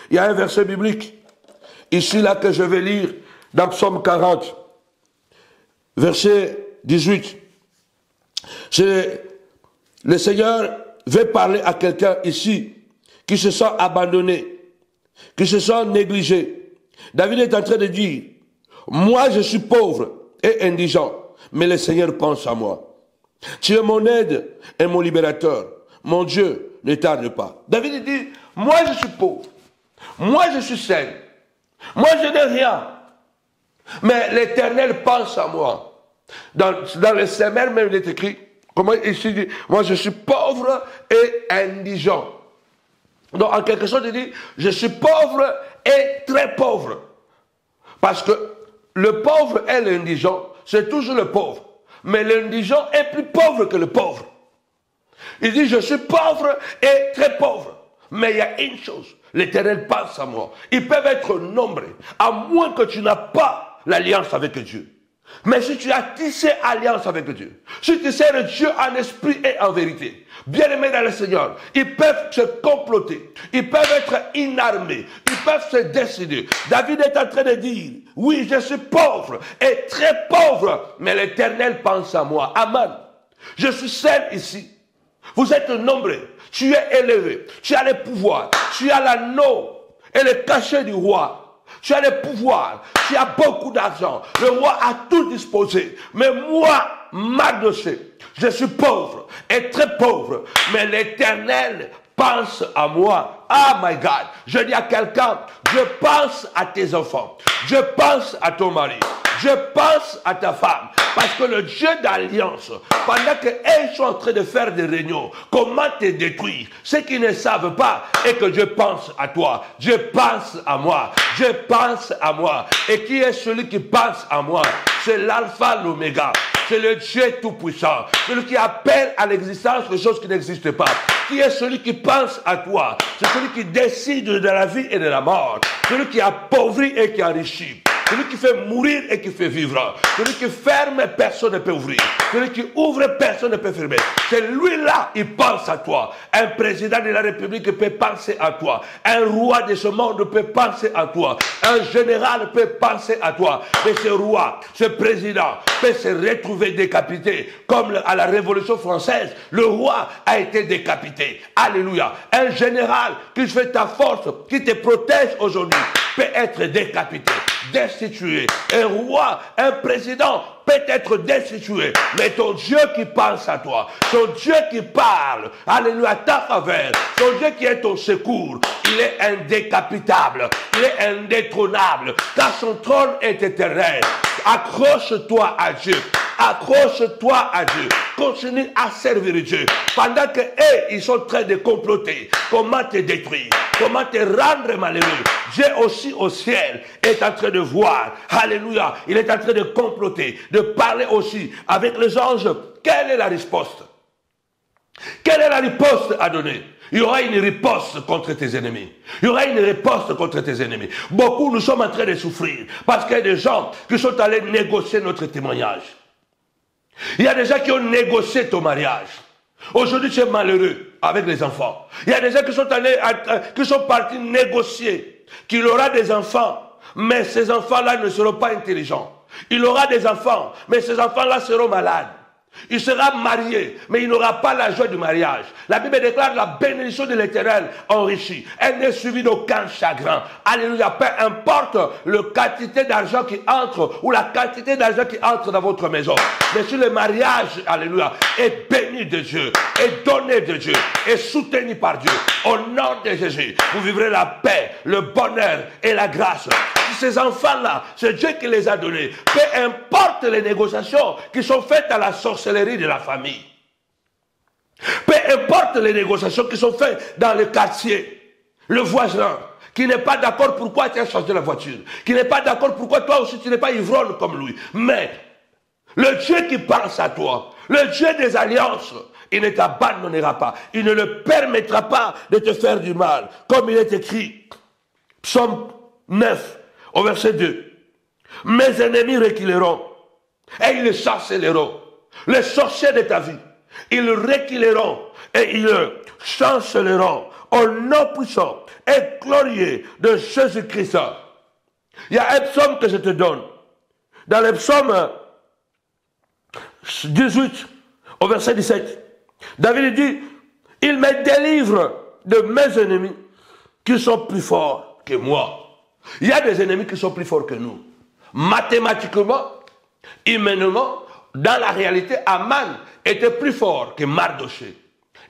Il y a un verset biblique, ici là que je vais lire, dans Psaume 40, verset 18. Le Seigneur veut parler à quelqu'un ici, qui se sent abandonné, qui se sent négligé. David est en train de dire, moi je suis pauvre et indigent, mais le Seigneur pense à moi. Tu es mon aide et mon libérateur. Mon Dieu, ne tarde pas. David dit, moi je suis pauvre. Moi, je suis sain. Moi, je n'ai rien. Mais l'Éternel pense à moi. Dans le Semeur même, il est écrit, comment ici dit, moi, je suis pauvre et indigent. Donc, en quelque sorte, il dit, je suis pauvre et très pauvre. Parce que le pauvre et l'indigent, c'est toujours le pauvre. Mais l'indigent est plus pauvre que le pauvre. Il dit, je suis pauvre et très pauvre. Mais il y a une chose. L'Éternel pense à moi. Ils peuvent être nombreux, à moins que tu n'as pas l'alliance avec Dieu. Mais si tu as tissé alliance avec Dieu, si tu sers Dieu en esprit et en vérité, bien-aimés dans le Seigneur, ils peuvent se comploter, ils peuvent être inarmés, ils peuvent se décider. David est en train de dire, oui, je suis pauvre et très pauvre, mais l'Éternel pense à moi. Amen. Je suis seul ici. Vous êtes nombreux. Tu es élevé, tu as le pouvoir, tu as l'anneau et le cachet du roi. Tu as le pouvoir, tu as beaucoup d'argent. Le roi a tout disposé. Mais moi, Mardoché, je suis pauvre et très pauvre. Mais l'Éternel pense à moi. Ah my God, je dis à quelqu'un, je pense à tes enfants. Je pense à ton mari. Je pense à ta femme. Parce que le Dieu d'alliance, pendant qu'elles sont en train de faire des réunions, comment te détruire? Ceux qui ne savent pas, et que je pense à toi. Je pense à moi. Je pense à moi. Et qui est celui qui pense à moi? C'est l'alpha, l'oméga. C'est le Dieu tout-puissant. Celui qui appelle à l'existence des choses qui n'existent pas. Qui est celui qui pense à toi? C'est celui qui décide de la vie et de la mort. Celui qui appauvrit et qui enrichit. Celui qui fait mourir et qui fait vivre. Celui qui ferme, personne ne peut ouvrir. Celui qui ouvre, personne ne peut fermer. C'est lui-là, il pense à toi. Un président de la République peut penser à toi. Un roi de ce monde peut penser à toi. Un général peut penser à toi. Mais ce roi, ce président peut se retrouver décapité. Comme à la Révolution française, le roi a été décapité. Alléluia. Un général qui fait ta force, qui te protège aujourd'hui, peut être décapité, destitué. Un roi, un président peut être destitué. Mais ton Dieu qui pense à toi, ton Dieu qui parle, alléluia, à ta faveur, ton Dieu qui est ton secours, il est indécapitable, il est indétrônable, car son trône est éternel. Accroche-toi à Dieu. Accroche-toi à Dieu. Continue à servir Dieu. Pendant que eux, ils sont en train de comploter. Comment te détruire? Comment te rendre malheureux? Dieu aussi au ciel est en train de voir. Alléluia. Il est en train de comploter, de parler aussi avec les anges. Quelle est la riposte? Quelle est la riposte à donner? Il y aura une riposte contre tes ennemis. Il y aura une riposte contre tes ennemis. Beaucoup, nous sommes en train de souffrir parce qu'il y a des gens qui sont allés négocier notre témoignage. Il y a des gens qui ont négocié ton mariage. Aujourd'hui, tu es malheureux avec les enfants. Il y a des gens qui sont partis négocier qu'il aura des enfants, mais ces enfants-là ne seront pas intelligents. Il aura des enfants, mais ces enfants-là seront malades. Il sera marié, mais il n'aura pas la joie du mariage. La Bible déclare la bénédiction de l'Éternel enrichie. Elle n'est suivie d'aucun chagrin. Alléluia. Peu importe la quantité d'argent qui entre ou la quantité d'argent qui entre dans votre maison. Mais si le mariage, alléluia, est béni de Dieu, est donné de Dieu, est soutenu par Dieu, au nom de Jésus, vous vivrez la paix, le bonheur et la grâce. Ces enfants-là, c'est Dieu qui les a donnés. Peu importe les négociations qui sont faites à la sorcellerie de la famille. Peu importe les négociations qui sont faites dans le quartier, le voisin, qui n'est pas d'accord pourquoi tu as changé la voiture, qui n'est pas d'accord pourquoi toi aussi tu n'es pas ivrogne comme lui. Mais le Dieu qui pense à toi, le Dieu des alliances, il ne t'abandonnera pas. Il ne le permettra pas de te faire du mal. Comme il est écrit, Psaume 9, au verset 2. Mes ennemis reculeront et ils chancelleront. Les sorciers de ta vie, ils reculeront et ils chancelleront au nom puissant et glorieux de Jésus-Christ. Il y a un psaume que je te donne. Dans le psaume 18, au verset 17, David dit, il me délivre de mes ennemis qui sont plus forts que moi. Il y a des ennemis qui sont plus forts que nous. Mathématiquement, humainement, dans la réalité, Aman était plus fort que Mardoché.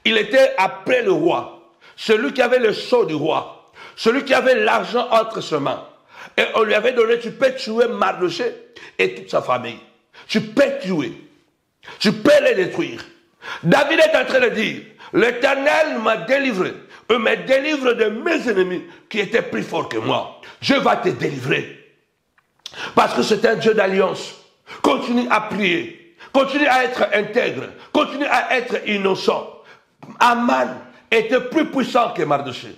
Il était après le roi, celui qui avait le sceau du roi, celui qui avait l'argent entre ses mains. Et on lui avait donné, tu peux tuer Mardoché et toute sa famille. Tu peux tuer. Tu peux les détruire. David est en train de dire, l'Éternel m'a délivré. Il me délivre de mes ennemis qui étaient plus forts que moi. Dieu va te délivrer. Parce que c'est un Dieu d'alliance. Continue à prier. Continue à être intègre. Continue à être innocent. Aman était plus puissant que Mardoché.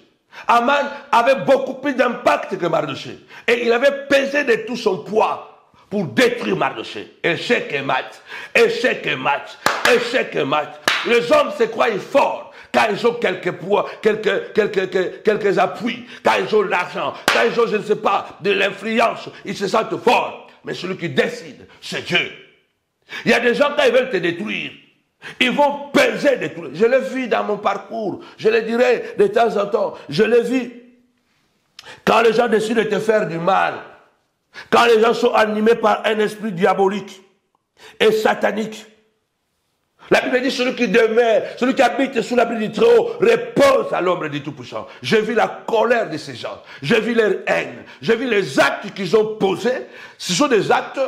Aman avait beaucoup plus d'impact que Mardoché. Et il avait pesé de tout son poids pour détruire Mardoché. Échec et mat. Échec et mat. Échec et mat. Les hommes se croient forts quand ils ont quelques poids, quelques appuis, quand ils ont l'argent, quand ils ont, je ne sais pas, de l'influence, ils se sentent forts. Mais celui qui décide, c'est Dieu. Il y a des gens, quand ils veulent te détruire, ils vont peser de tout. Je l'ai vu dans mon parcours, je le dirai de temps en temps, je l'ai vu. Quand les gens décident de te faire du mal, quand les gens sont animés par un esprit diabolique et satanique, La Bible dit, celui qui demeure, celui qui habite sous l'abri du Très-Haut, repose à l'ombre du Tout-Puissant. J'ai vu la colère de ces gens. J'ai vu leur haine. J'ai vu les actes qu'ils ont posés. Ce sont des actes,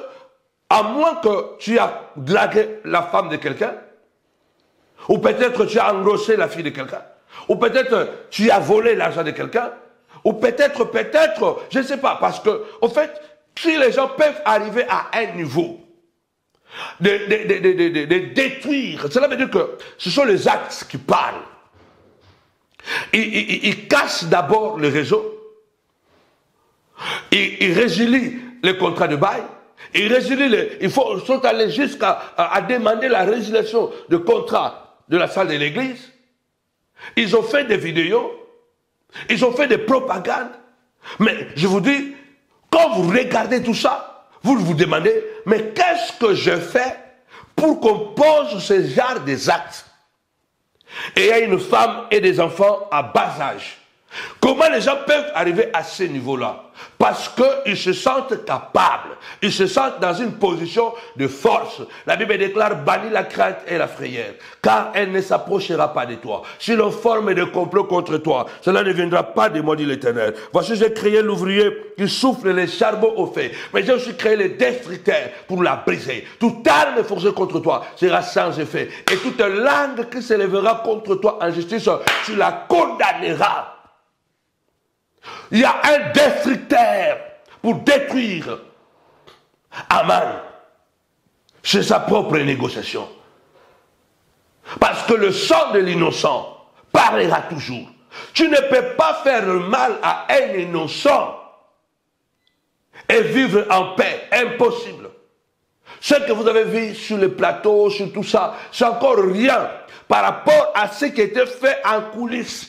à moins que tu as dragué la femme de quelqu'un, ou peut-être tu as engrossé la fille de quelqu'un, ou peut-être tu as volé l'argent de quelqu'un, ou peut-être, je ne sais pas, parce que, au fait, si les gens peuvent arriver à un niveau de détruire, cela veut dire que ce sont les actes qui parlent. Ils cassent d'abord le réseau, ils résilient les contrats de bail, ils sont allés jusqu'à demander la résiliation de contrats de la salle de l'église. Ils ont fait des vidéos, ils ont fait des propagandes. Mais je vous dis, quand vous regardez tout ça, vous vous demandez, mais qu'est-ce que je fais pour qu'on pose ce genre des actes? Et il y a une femme et des enfants à bas âge. Comment les gens peuvent arriver à ce niveau-là? Parce qu'ils se sentent capables, ils se sentent dans une position de force. La Bible déclare, bannis la crainte et la frayeur, car elle ne s'approchera pas de toi. Si l'on forme des complots contre toi, cela ne viendra pas de moi, dit l'Éternel. Voici, j'ai créé l'ouvrier qui souffle les charbons au feu, mais j'ai aussi créé les destructeurs pour la briser. Toute arme forgée contre toi sera sans effet, et toute langue qui s'élèvera contre toi en justice, tu la condamneras. Il y a un destructeur pour détruire Aman. C'est sa propre négociation. Parce que le sang de l'innocent parlera toujours. Tu ne peux pas faire le mal à un innocent et vivre en paix. Impossible. Ce que vous avez vu sur les plateaux, sur tout ça, c'est encore rien par rapport à ce qui était fait en coulisses.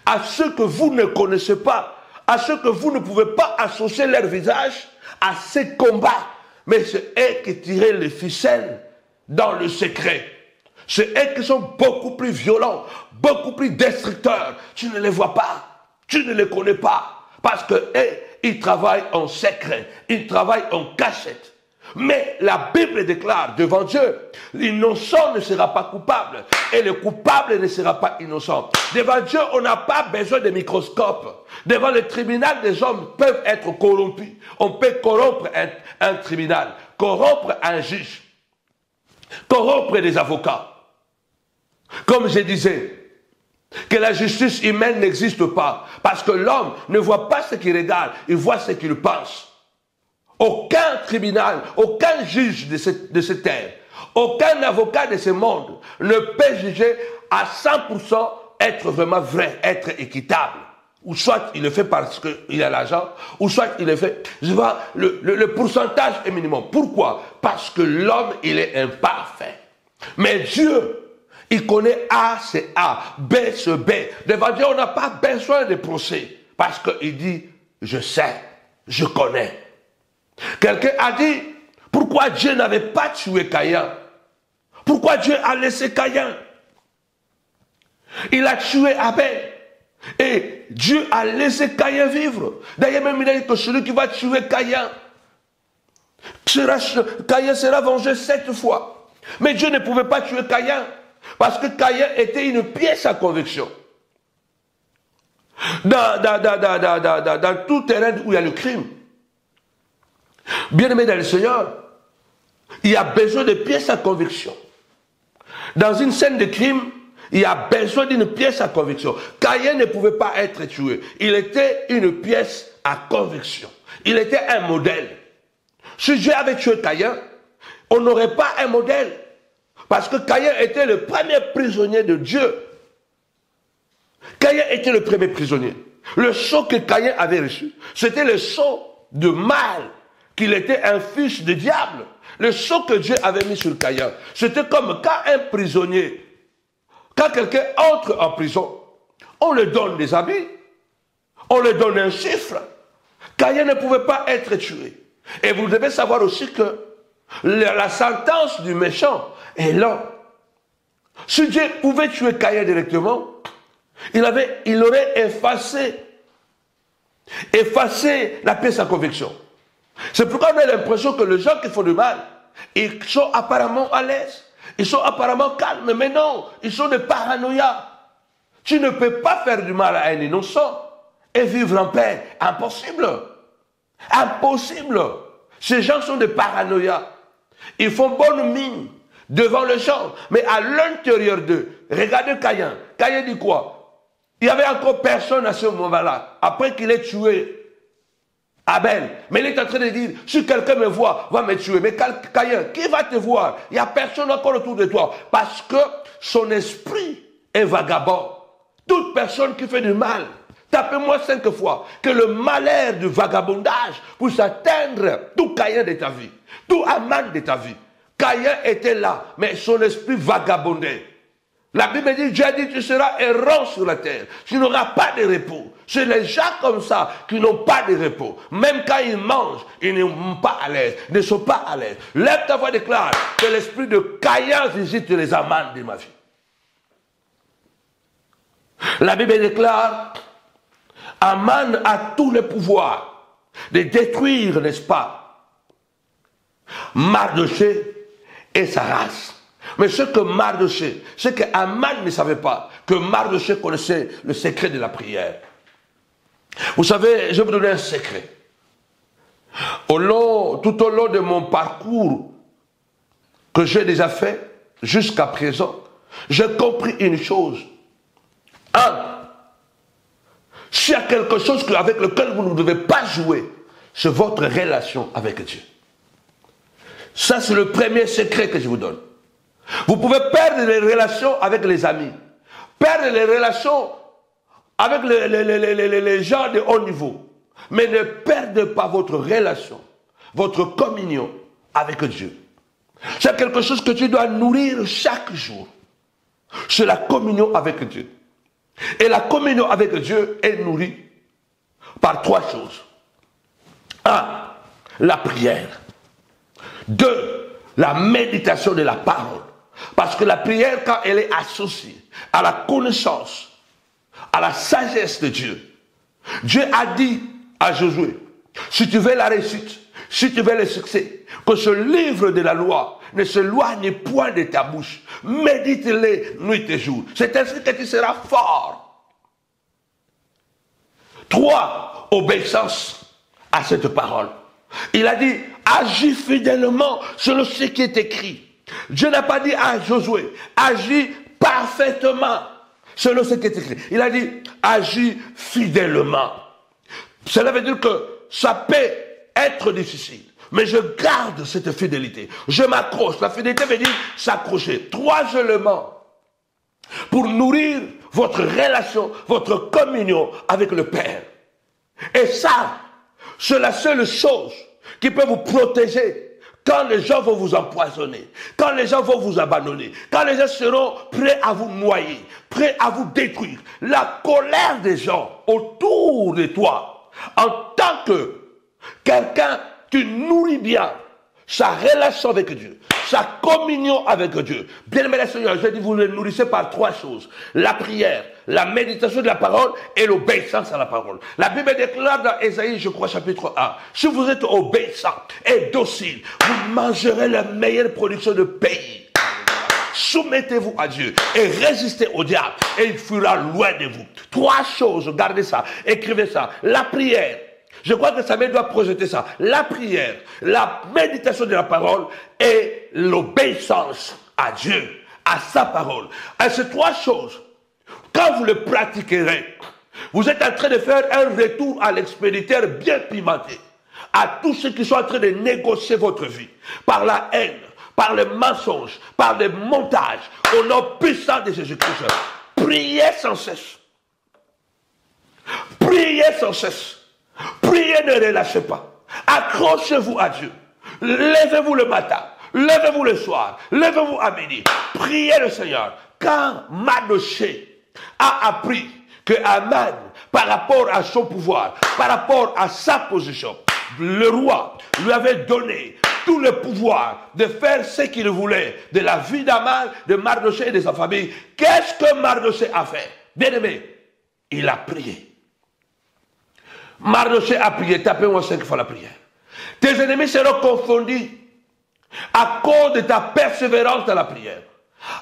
À ceux que vous ne connaissez pas, à ceux que vous ne pouvez pas associer leur visage à ces combats. Mais c'est eux qui tiraient les ficelles dans le secret. C'est eux qui sont beaucoup plus violents, beaucoup plus destructeurs. Tu ne les vois pas, tu ne les connais pas. Parce que eux, ils travaillent en secret, ils travaillent en cachette. Mais la Bible déclare devant Dieu, l'innocent ne sera pas coupable et le coupable ne sera pas innocent. Devant Dieu, on n'a pas besoin de microscope. Devant le tribunal, des hommes peuvent être corrompus. On peut corrompre un tribunal, corrompre un juge, corrompre des avocats. Comme je disais, que la justice humaine n'existe pas parce que l'homme ne voit pas ce qu'il regarde, il voit ce qu'il pense. Aucun tribunal, aucun juge de cette terre, aucun avocat de ce monde ne peut juger à 100% être vraiment vrai, être équitable. Ou soit il le fait parce qu'il a l'argent, ou soit il le fait, le pourcentage est minimum. Pourquoi? Parce que l'homme, il est imparfait. Mais Dieu, il connaît A, c'est A, B, c'est B. Devant Dieu, on n'a pas besoin de procès. Parce qu'il dit, je sais, je connais. Quelqu'un a dit, pourquoi Dieu n'avait pas tué Caïn? Pourquoi Dieu a laissé Caïn? Il a tué Abel. Et Dieu a laissé Caïn vivre. D'ailleurs, même il a dit que celui qui va tuer Caïn sera vengé 7 fois. Mais Dieu ne pouvait pas tuer Caïn. Parce que Caïn était une pièce à conviction. Dans tout terrain où il y a le crime. Bien-aimé dans le Seigneur, il y a besoin de pièces à conviction. Dans une scène de crime, il y a besoin d'une pièce à conviction. Caïn ne pouvait pas être tué. Il était une pièce à conviction. Il était un modèle. Si Dieu avait tué Caïn, on n'aurait pas un modèle. Parce que Caïn était le premier prisonnier de Dieu. Caïn était le premier prisonnier. Le sceau que Caïn avait reçu, c'était le sceau de mal. Qu'il était un fils de diable. Le sceau que Dieu avait mis sur Caïn, c'était comme quand un prisonnier, quand quelqu'un entre en prison, on lui donne des habits, on lui donne un chiffre. Caïn ne pouvait pas être tué. Et vous devez savoir aussi que la sentence du méchant est longue. Si Dieu pouvait tuer Caïn directement, il aurait effacé la pièce à conviction. C'est pourquoi on a l'impression que les gens qui font du mal, ils sont apparemment à l'aise. Ils sont apparemment calmes, mais non, ils sont des paranoïas. Tu ne peux pas faire du mal à un innocent et vivre en paix. Impossible. Impossible. Ces gens sont des paranoïas. Ils font bonne mine devant les gens, mais à l'intérieur d'eux, regardez Caïn. Caïn dit quoi? Il n'y avait encore personne à ce moment-là, après qu'il ait tué Abel. Mais il est en train de dire, si quelqu'un me voit, va me tuer. Mais Caïn, qui va te voir? Il n'y a personne encore autour de toi. Parce que son esprit est vagabond. Toute personne qui fait du mal, tapez-moi 5 fois, que le malheur du vagabondage puisse atteindre tout Caïn de ta vie, tout Aman de ta vie. Caïn était là, mais son esprit vagabondait. La Bible dit, Dieu a dit, tu seras errant sur la terre. Tu n'auras pas de repos. C'est les gens comme ça qui n'ont pas de repos. Même quand ils mangent, ils ne sont pas à l'aise. Ils ne sont pas à l'aise. Lève ta voix, déclare que l'esprit de Caïn visite les Aman de ma vie. La Bible déclare, Aman a tout le pouvoir de détruire, n'est-ce pas, Mardochée et sa race. Mais ce que Mardochée, ce que Aman ne savait pas, que Mardochée connaissait le secret de la prière. Vous savez, je vais vous donner un secret. Tout au long de mon parcours que j'ai déjà fait, jusqu'à présent, j'ai compris une chose. S'il y a quelque chose avec lequel vous ne devez pas jouer, c'est votre relation avec Dieu. Ça, c'est le premier secret que je vous donne. Vous pouvez perdre les relations avec les amis, perdre les relations avec les gens de haut niveau, mais ne perdez pas votre relation, votre communion avec Dieu. C'est quelque chose que tu dois nourrir chaque jour. C'est la communion avec Dieu. Et la communion avec Dieu est nourrie par 3 choses. 1. La prière. 2. La méditation de la parole. Parce que la prière, quand elle est associée à la connaissance, à la sagesse de Dieu, Dieu a dit à Josué, si tu veux la réussite, si tu veux le succès, que ce livre de la loi ne s'éloigne point de ta bouche, médite-les nuit et jour. C'est ainsi que tu seras fort. 3. Obéissance à cette parole. Il a dit, agis fidèlement selon ce qui est écrit. Dieu n'a pas dit à Josué, agis parfaitement selon ce qui est écrit. Il a dit, agis fidèlement. Cela veut dire que ça peut être difficile, mais je garde cette fidélité. Je m'accroche. La fidélité veut dire s'accrocher. 3 éléments pour nourrir votre relation, votre communion avec le Père. Et ça, c'est la seule chose qui peut vous protéger quand les gens vont vous empoisonner, quand les gens vont vous abandonner, quand les gens seront prêts à vous noyer, prêts à vous détruire. La colère des gens autour de toi, en tant que quelqu'un, tu nourris bien sa relation avec Dieu, sa communion avec Dieu. Bien-aimé Seigneur, je dis, vous le nourrissez par 3 choses. La prière, la méditation de la parole et l'obéissance à la parole. La Bible déclare dans Ésaïe, je crois, chapitre 1, si vous êtes obéissant et docile, vous mangerez la meilleure production de pays. Soumettez-vous à Dieu et résistez au diable et il fuira loin de vous. 3 choses, gardez ça, écrivez ça. La prière. Je crois que Samuel doit projeter ça. La prière, la méditation de la parole et l'obéissance à Dieu, à sa parole. À ces 3 choses, quand vous les pratiquerez, vous êtes en train de faire un retour à l'expéditeur bien pimenté. À tous ceux qui sont en train de négocier votre vie par la haine, par le mensonge, par le montage, au nom puissant de Jésus-Christ. Priez sans cesse. Priez sans cesse. Priez, ne relâchez pas. Accrochez-vous à Dieu. Levez-vous le matin. Levez-vous le soir. Levez-vous à midi. Priez le Seigneur. Quand Mardochée a appris que Aman, par rapport à son pouvoir, par rapport à sa position, le roi lui avait donné tout le pouvoir de faire ce qu'il voulait de la vie d'Aman, de Mardochée et de sa famille. Qu'est-ce que Mardochée a fait? Bien aimé, il a prié. Mardochée a prié, tapez-moi 5 fois la prière. Tes ennemis seront confondus à cause de ta persévérance dans la prière,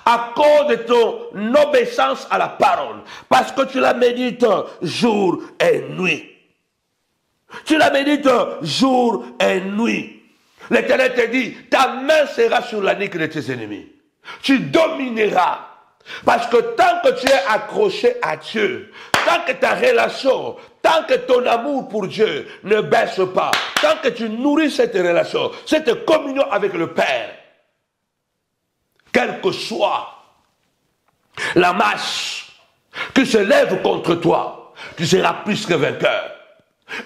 à cause de ton obéissance à la parole, parce que tu la médites jour et nuit. Tu la médites jour et nuit. L'Éternel te dit, ta main sera sur la nuque de tes ennemis. Tu domineras. Parce que tant que tu es accroché à Dieu, tant que ta relation, tant que ton amour pour Dieu ne baisse pas, tant que tu nourris cette relation, cette communion avec le Père, quelle que soit la masse qui se lève contre toi, tu seras plus que vainqueur.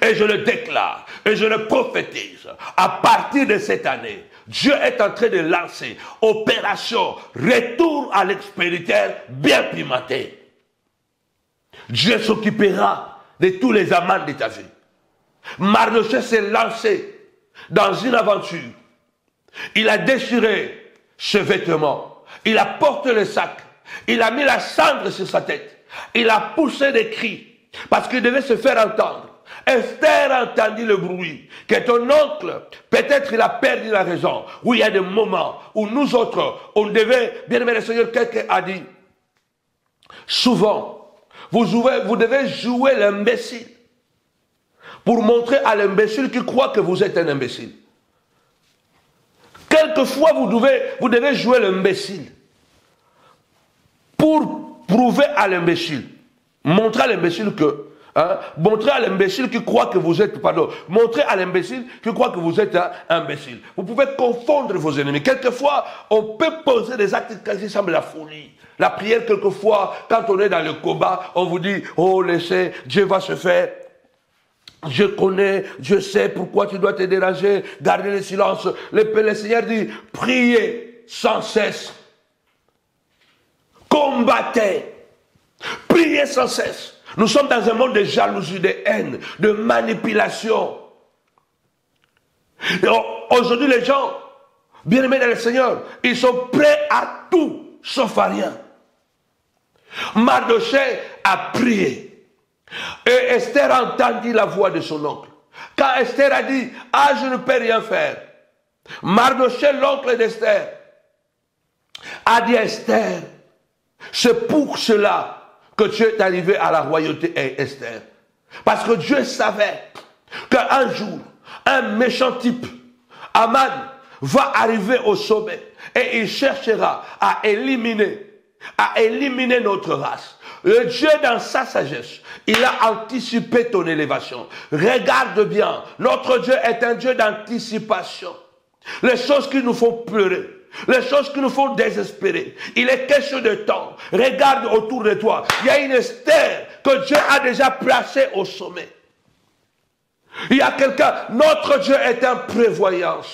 Et je le déclare, et je le prophétise, à partir de cette année, Dieu est en train de lancer opération retour à l'expéritaire bien pimenté. Dieu s'occupera de tous les amants de ta vie. Mardochée s'est lancé dans une aventure. Il a déchiré ses vêtements, il a porté le sac, il a mis la cendre sur sa tête, il a poussé des cris parce qu'il devait se faire entendre. Esther entendit le bruit, que ton oncle, peut-être il a perdu la raison. Oui, il y a des moments où nous autres, on devait, bien aimé le Seigneur, quelqu'un a dit, souvent, vous devez jouer l'imbécile pour montrer à l'imbécile qui croit que vous êtes un imbécile. Quelquefois, vous devez jouer l'imbécile pour prouver à l'imbécile, montrer à l'imbécile que montrer à l'imbécile qui croit que vous êtes, montrer à l'imbécile qui croit que vous êtes un imbécile. Vous pouvez confondre vos ennemis. Quelquefois, on peut poser des actes qui semblent la folie. La prière, quelquefois, quand on est dans le combat, on vous dit, oh, laissez, Dieu va se faire. Je connais, je sais pourquoi tu dois te déranger, garder le silence. Le Seigneur dit, priez sans cesse. Combattez. Priez sans cesse. Nous sommes dans un monde de jalousie, de haine, de manipulation. Aujourd'hui, les gens, bien aimés dans le Seigneur, ils sont prêts à tout, sauf à rien. Mardochée a prié. Et Esther entendit la voix de son oncle. Quand Esther a dit, ah, je ne peux rien faire. Mardochée, l'oncle d'Esther, a dit à Esther, c'est pour cela que tu es arrivé à la royauté, Esther. Parce que Dieu savait qu'un jour, un méchant type, Aman, va arriver au sommet et il cherchera à éliminer notre race. Le Dieu, dans sa sagesse, il a anticipé ton élévation. Regarde bien, notre Dieu est un Dieu d'anticipation. Les choses qui nous font pleurer, les choses qui nous font désespérer. Il est question de temps. Regarde autour de toi. Il y a une Esther que Dieu a déjà placée au sommet. Il y a quelqu'un. Notre Dieu est un prévoyeur.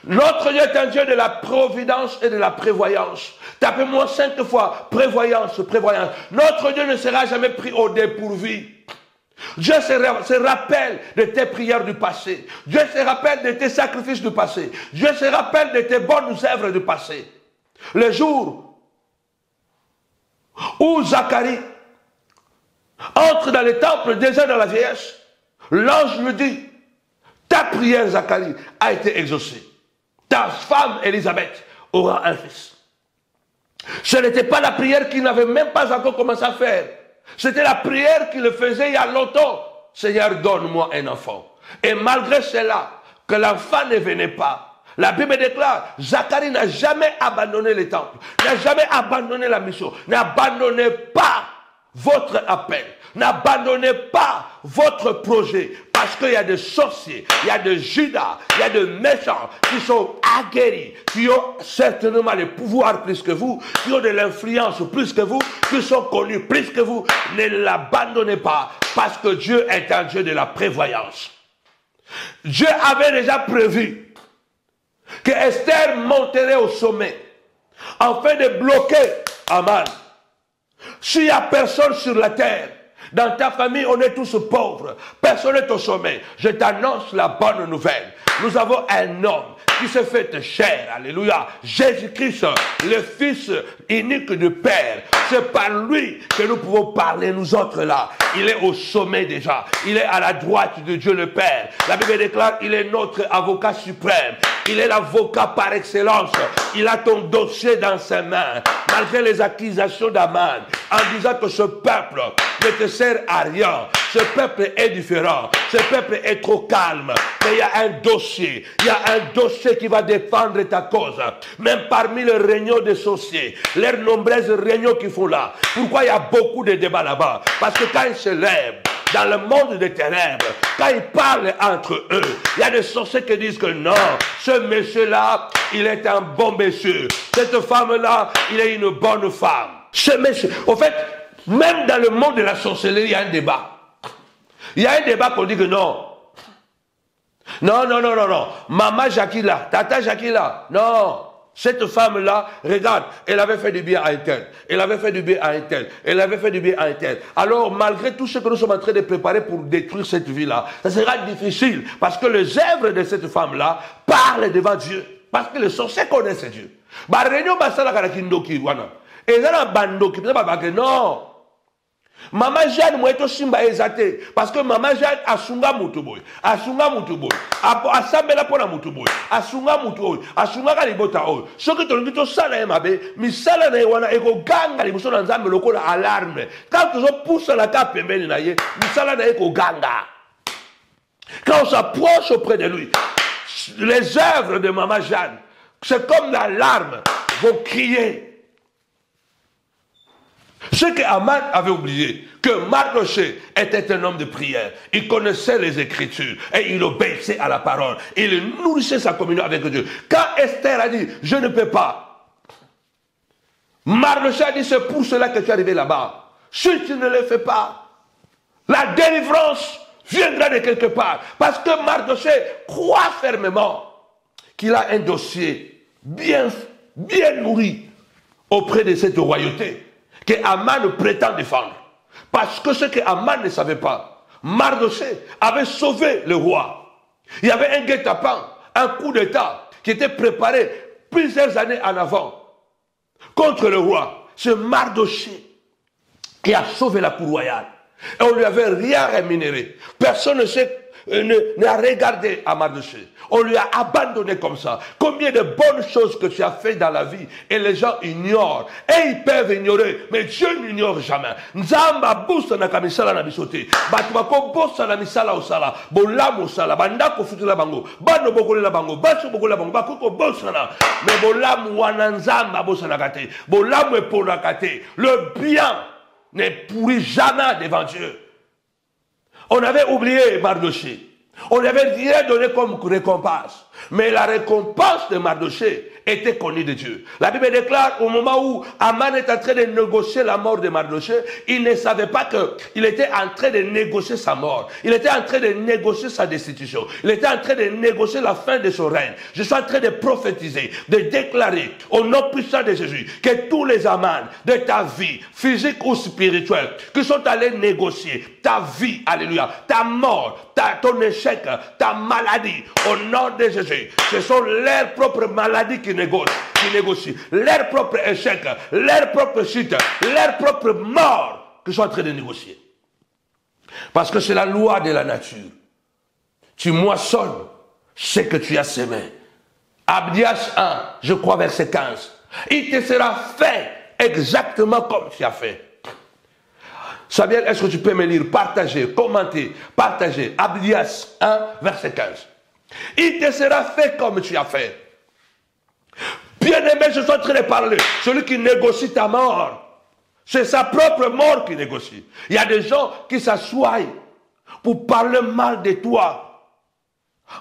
Notre Dieu est un Dieu de la providence et de la prévoyance. Tapez-moi 5 fois prévoyance, prévoyance. Notre Dieu ne sera jamais pris au dépourvu. Dieu se rappelle de tes prières du passé. Dieu se rappelle de tes sacrifices du passé. Dieu se rappelle de tes bonnes œuvres du passé. Le jour où Zacharie entre dans le temple déjà dans la vieillesse, l'ange lui dit, ta prière, Zacharie, a été exaucée. Ta femme, Élisabeth, aura un fils. Ce n'était pas la prière qu'il n'avait même pas encore commencé à faire. C'était la prière qu'il faisait il y a longtemps. Seigneur, donne-moi un enfant. Et malgré cela, que l'enfant ne venait pas, la Bible déclare, Zacharie n'a jamais abandonné le temple, n'a jamais abandonné la mission. N'abandonnez pas votre appel. N'abandonnez pas votre projet. Parce qu'il y a des sorciers, il y a des Judas, il y a des méchants qui sont aguerris, qui ont certainement le pouvoir plus que vous, qui ont de l'influence plus que vous, qui sont connus plus que vous. Ne l'abandonnez pas, parce que Dieu est un Dieu de la prévoyance. Dieu avait déjà prévu que Esther monterait au sommet afin de bloquer Aman. S'il n'y a personne sur la terre Dans ta famille, on est tous pauvres. Personne n'est au sommet. Je t'annonce la bonne nouvelle. Nous avons un homme qui s'est fait chair. Alléluia. Jésus-Christ, le Fils unique du Père. C'est par lui que nous pouvons parler, nous autres là. Il est au sommet déjà. Il est à la droite de Dieu le Père. La Bible déclare, il est notre avocat suprême. Il est l'avocat par excellence. Il a ton dossier dans ses mains. Malgré les accusations d'Aman, en disant que ce peuple ne te sert à rien. Ce peuple est différent. Ce peuple est trop calme. Mais il y a un dossier. Il y a un dossier qui va défendre ta cause. Même parmi les réunions des sorciers, les nombreuses réunions qu'ils font là. Pourquoi il y a beaucoup de débats là-bas? Parce que quand ils se lèvent dans le monde des ténèbres, quand ils parlent entre eux, il y a des sorciers qui disent que non, ce monsieur-là, il est un bon monsieur. Cette femme-là, il est une bonne femme. Ce monsieur, au fait, même dans le monde de la sorcellerie, il y a un débat. Il y a un débat qu'on dit que non. Non. Maman Jackie là, Tata Jackie là, non. Cette femme-là, regarde, elle avait fait du bien à un tel. Elle avait fait du bien à un tel. Elle avait fait du bien à un tel. Alors, malgré tout ce que nous sommes en train de préparer pour détruire cette vie-là, ça sera difficile. Parce que les œuvres de cette femme-là parlent devant Dieu. Parce que les sorciers connaissent Dieu. Non. Maman Jeanne mweto simba ezate parce que maman Jeanne asunga mutuboy asambela pona mutuboy asunga mutuboy asunga kalibota oy soki tolingi tosala ye mabe misala na ye wana ekoganga liboso na nzambe lokola alarme quand tozopusa na ka pembeni na ye misala na ye ekoganga. Quand on s'approche auprès de lui, les œuvres de maman Jeanne, c'est comme l'alarme, vont crier. Ce que Aman avait oublié, que Mardochée était un homme de prière. Il connaissait les Écritures et il obéissait à la parole. Il nourrissait sa communion avec Dieu. Quand Esther a dit, je ne peux pas, Mardochée a dit, c'est pour cela que tu es arrivé là-bas. Si tu ne le fais pas, la délivrance viendra de quelque part. Parce que Mardochée croit fermement qu'il a un dossier bien nourri auprès de cette royauté que Aman prétend défendre. Parce que ce que Aman ne savait pas, Mardochée avait sauvé le roi. Il y avait un guet-apens, un coup d'État qui était préparé plusieurs années en avant contre le roi. C'est Mardochée qui a sauvé la cour royale. Et on ne lui avait rien rémunéré. Personne n'a regardé à Mardochée. On lui a abandonné comme ça. Combien de bonnes choses que tu as fait dans la vie et les gens ignorent. Et ils peuvent ignorer, mais Dieu n'ignore jamais. Nzamba busa na kamisala na bisote. Batubako bosa na misala osala. Bolamu osala. Bandako futula bango. Bano bokolela bango. Baso bokolela bango. Bakuko bosa na. Mais bolamu wana nzamba bosa na kate. Bolamu epona kate. Le bien ne pourrit jamais devant Dieu. On avait oublié Mardochée. On lui avait rien donné comme récompense. Mais la récompense de Mardochée était connue de Dieu. La Bible déclare au moment où Aman est en train de négocier la mort de Mardochée, il ne savait pas qu'il était en train de négocier sa mort. Il était en train de négocier sa destitution. Il était en train de négocier la fin de son règne. Je suis en train de prophétiser, de déclarer au nom puissant de Jésus que tous les Aman de ta vie, physique ou spirituelle, qui sont allés négocier ta vie, alléluia, ta mort, ton échec, ta maladie, au nom de Jésus, ce sont leurs propres maladies qui négocient, leurs propres échecs, leurs propres chutes, leurs propres morts qui sont en train de négocier. Parce que c'est la loi de la nature. Tu moissonnes ce que tu as semé. Abdias 1, je crois verset 15. Il te sera fait exactement comme tu as fait. Samuel, est-ce que tu peux me lire, partager, commenter, partager. Abdias 1, verset 15. Il te sera fait comme tu as fait. Bien-aimé, je suis en train de parler. Celui qui négocie ta mort, c'est sa propre mort qui négocie. Il y a des gens qui s'assoient pour parler mal de toi.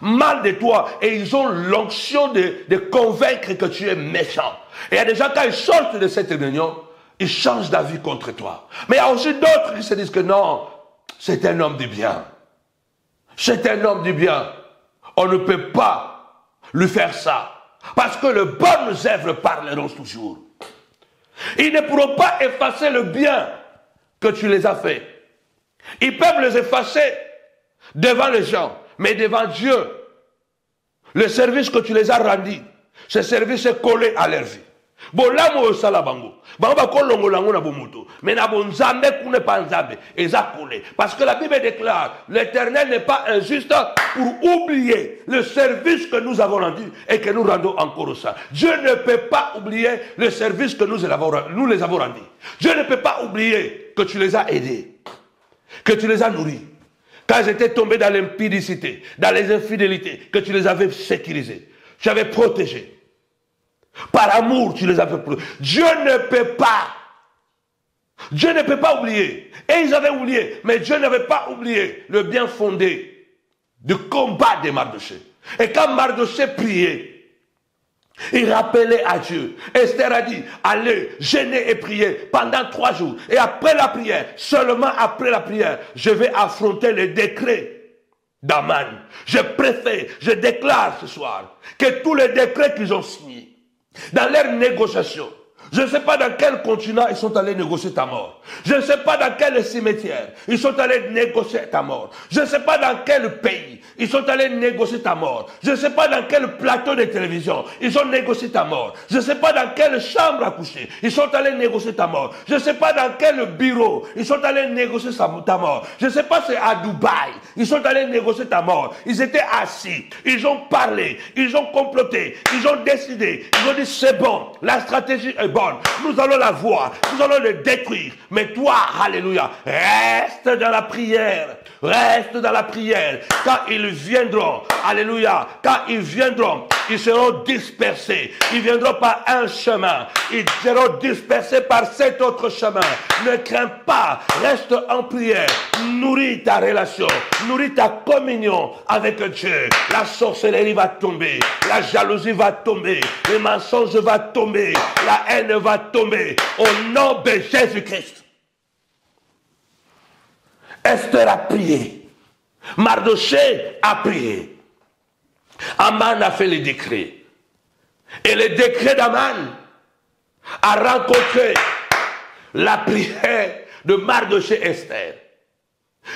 Mal de toi. Et ils ont l'onction de convaincre que tu es méchant. Et il y a des gens, quand ils sortent de cette réunion, ils changent d'avis contre toi. Mais il y a aussi d'autres qui se disent que non, c'est un homme du bien. C'est un homme du bien. On ne peut pas lui faire ça. Parce que les bonnes œuvres parleront toujours. Ils ne pourront pas effacer le bien que tu les as fait. Ils peuvent les effacer devant les gens, mais devant Dieu, le service que tu les as rendu, ce service est collé à leur vie. Bon, là, moi, ça, la bango. Mais na bon nzambe kune pas nzambe. Eza collé. Parce que la Bible déclare, l'Éternel n'est pas injuste pour oublier le service que nous avons rendu et que nous rendons encore au sein. Dieu ne peut pas oublier le service que nous les avons rendu. Dieu ne peut pas oublier que tu les as aidés, que tu les as nourris. Quand ils étaient tombés dans l'impudicité, dans les infidélités, que tu les avais sécurisés, tu avais protégés. Par amour, tu les as fait protégés. Dieu ne peut pas oublier. Et ils avaient oublié, mais Dieu n'avait pas oublié le bien fondé du combat de Mardochée. Et quand Mardochée priait, il rappelait à Dieu. Esther a dit, allez, jeûnez et priez pendant 3 jours. Et après la prière, seulement après la prière, je vais affronter les décrets d'Aman. Je déclare ce soir que tous les décrets qu'ils ont signés, dans leurs négociations, je ne sais pas dans quel continent ils sont allés négocier ta mort. Je ne sais pas dans quel cimetière ils sont allés négocier ta mort. Je ne sais pas dans quel pays ils sont allés négocier ta mort. Je ne sais pas dans quel plateau de télévision ils ont négocié ta mort. Je ne sais pas dans quelle chambre à coucher ils sont allés négocier ta mort. Je ne sais pas dans quel bureau ils sont allés négocier ta mort. Je ne sais pas si c'est à Dubaï ils sont allés négocier ta mort. Ils étaient assis, ils ont parlé, ils ont comploté, ils ont décidé, ils ont dit c'est bon, la stratégie est bonne. Nous allons la voir, nous allons le détruire. Mais toi, alléluia, reste dans la prière. Reste dans la prière. Quand ils viendront, alléluia, quand ils viendront, ils seront dispersés. Ils viendront par un chemin. Ils seront dispersés par 7 autres chemins. Ne crains pas. Reste en prière. Nourris ta relation. Nourris ta communion avec Dieu. La sorcellerie va tomber. La jalousie va tomber. Les mensonges vont tomber. La haine va tomber. Au nom de Jésus-Christ. Esther a prié. Mardochée a prié. Aman a fait les décrets. Et le décret d'Aman a rencontré la prière de Mardochée et Esther.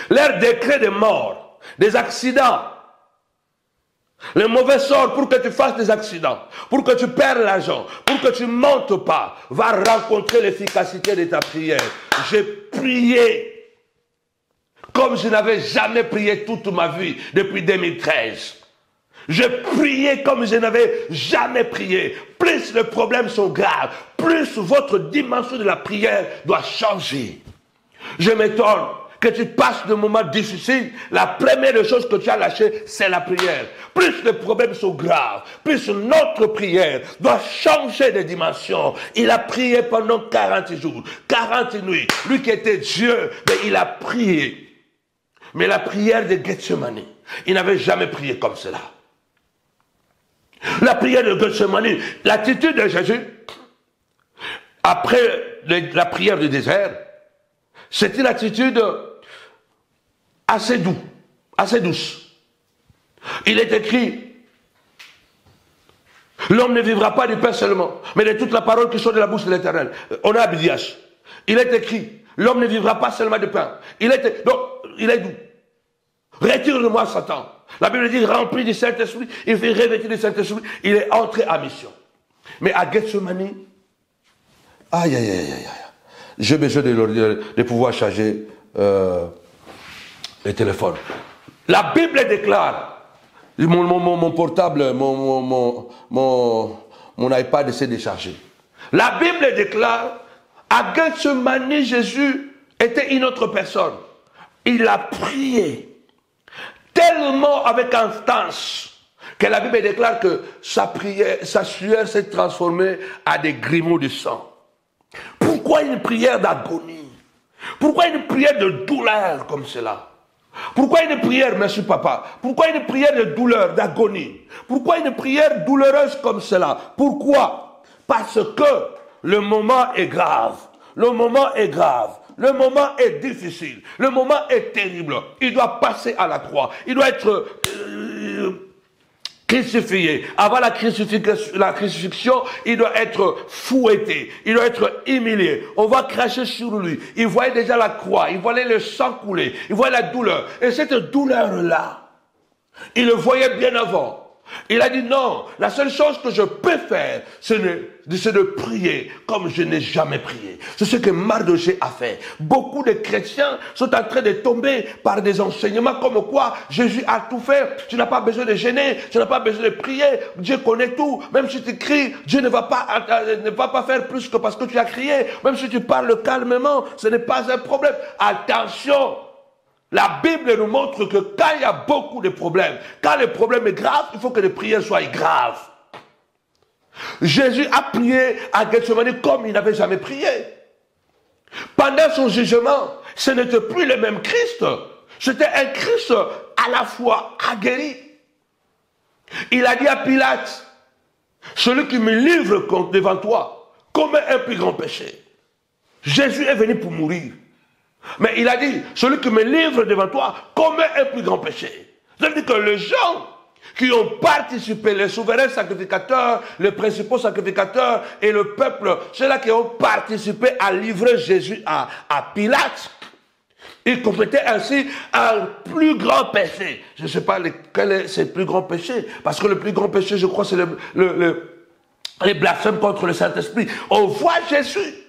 Leur décret de mort, des accidents, le mauvais sort pour que tu fasses des accidents, pour que tu perds l'argent, pour que tu ne montes pas, va rencontrer l'efficacité de ta prière. J'ai prié comme je n'avais jamais prié toute ma vie depuis 2013. Je priais comme je n'avais jamais prié. Plus les problèmes sont graves, plus votre dimension de la prière doit changer. Je m'étonne que tu passes de moments difficiles. La première chose que tu as lâchée, c'est la prière. Plus les problèmes sont graves, plus notre prière doit changer de dimension. Il a prié pendant 40 jours, 40 nuits. Lui qui était Dieu, mais il a prié. Mais la prière de Gethsemane, il n'avait jamais prié comme cela. La prière de Gethsemane, l'attitude de Jésus, après la prière du désert, c'est une attitude assez douce. Il est écrit, l'homme ne vivra pas du pain seulement, mais de toute la parole qui sort de la bouche de l'Éternel. On a Abdias. Il est écrit, l'homme ne vivra pas seulement du pain. Il est doux. Retire de moi Satan. La Bible dit rempli du Saint-Esprit, il fait revêtir du Saint-Esprit, il est entré à mission. Mais à Gethsemane, j'ai besoin de pouvoir charger le téléphone. La Bible déclare, mon portable, mon iPad s'est déchargé. La Bible déclare, à Gethsemane, Jésus était une autre personne. Il a prié tellement avec instance que la Bible déclare que sa prière, sa sueur s'est transformée à des grumeaux de sang. Pourquoi une prière d'agonie? Pourquoi une prière de douleur comme cela? Pourquoi une prière, merci papa? Pourquoi une prière de douleur, d'agonie? Pourquoi une prière douloureuse comme cela? Pourquoi? Parce que le moment est grave. Le moment est grave. Le moment est difficile. Le moment est terrible. Il doit passer à la croix. Il doit être crucifié. Avant la crucifixion, il doit être fouetté, il doit être humilié. On va cracher sur lui. Il voyait déjà la croix, il voyait le sang couler, il voyait la douleur. Et cette douleur-là, il le voyait bien avant. Il a dit non, la seule chose que je peux faire, c'est de prier comme je n'ai jamais prié. C'est ce que Mardochée a fait. Beaucoup de chrétiens sont en train de tomber par des enseignements comme quoi Jésus a tout fait. Tu n'as pas besoin de gêner, tu n'as pas besoin de prier. Dieu connaît tout. Même si tu cries, Dieu ne va pas faire plus que parce que tu as crié. Même si tu parles calmement, ce n'est pas un problème. Attention! La Bible nous montre que quand il y a beaucoup de problèmes, quand le problème est grave, il faut que les prières soient graves. Jésus a prié à Gethsemane comme il n'avait jamais prié. Pendant son jugement, ce n'était plus le même Christ. C'était un Christ à la fois aguerri. Il a dit à Pilate, celui qui me livre devant toi commet un plus grand péché. Jésus est venu pour mourir. Mais il a dit, celui qui me livre devant toi commet un plus grand péché. C'est-à-dire que les gens qui ont participé, les souverains sacrificateurs, les principaux sacrificateurs et le peuple, ceux-là qui ont participé à livrer Jésus à Pilate, ils commettaient ainsi un plus grand péché. Je ne sais pas quel est ce plus grand péché, parce que le plus grand péché, je crois, c'est les blasphèmes contre le Saint-Esprit. On voit Jésus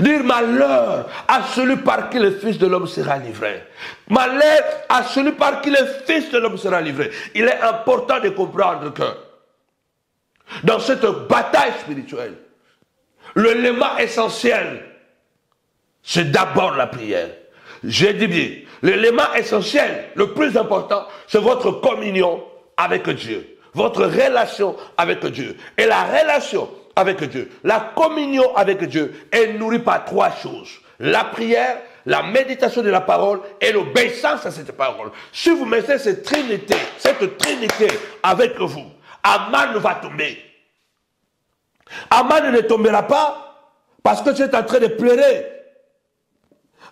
dire malheur à celui par qui le Fils de l'homme sera livré. Malheur à celui par qui le Fils de l'homme sera livré. Il est important de comprendre que dans cette bataille spirituelle, l'élément essentiel, c'est d'abord la prière. J'ai dit bien, l'élément essentiel, le plus important, c'est votre communion avec Dieu. Votre relation avec Dieu. Et la relation avec Dieu, la communion avec Dieu est nourrie par trois choses. La prière, la méditation de la parole et l'obéissance à cette parole. Si vous mettez cette trinité avec vous, Aman va tomber. Aman ne tombera pas parce que tu es en train de pleurer.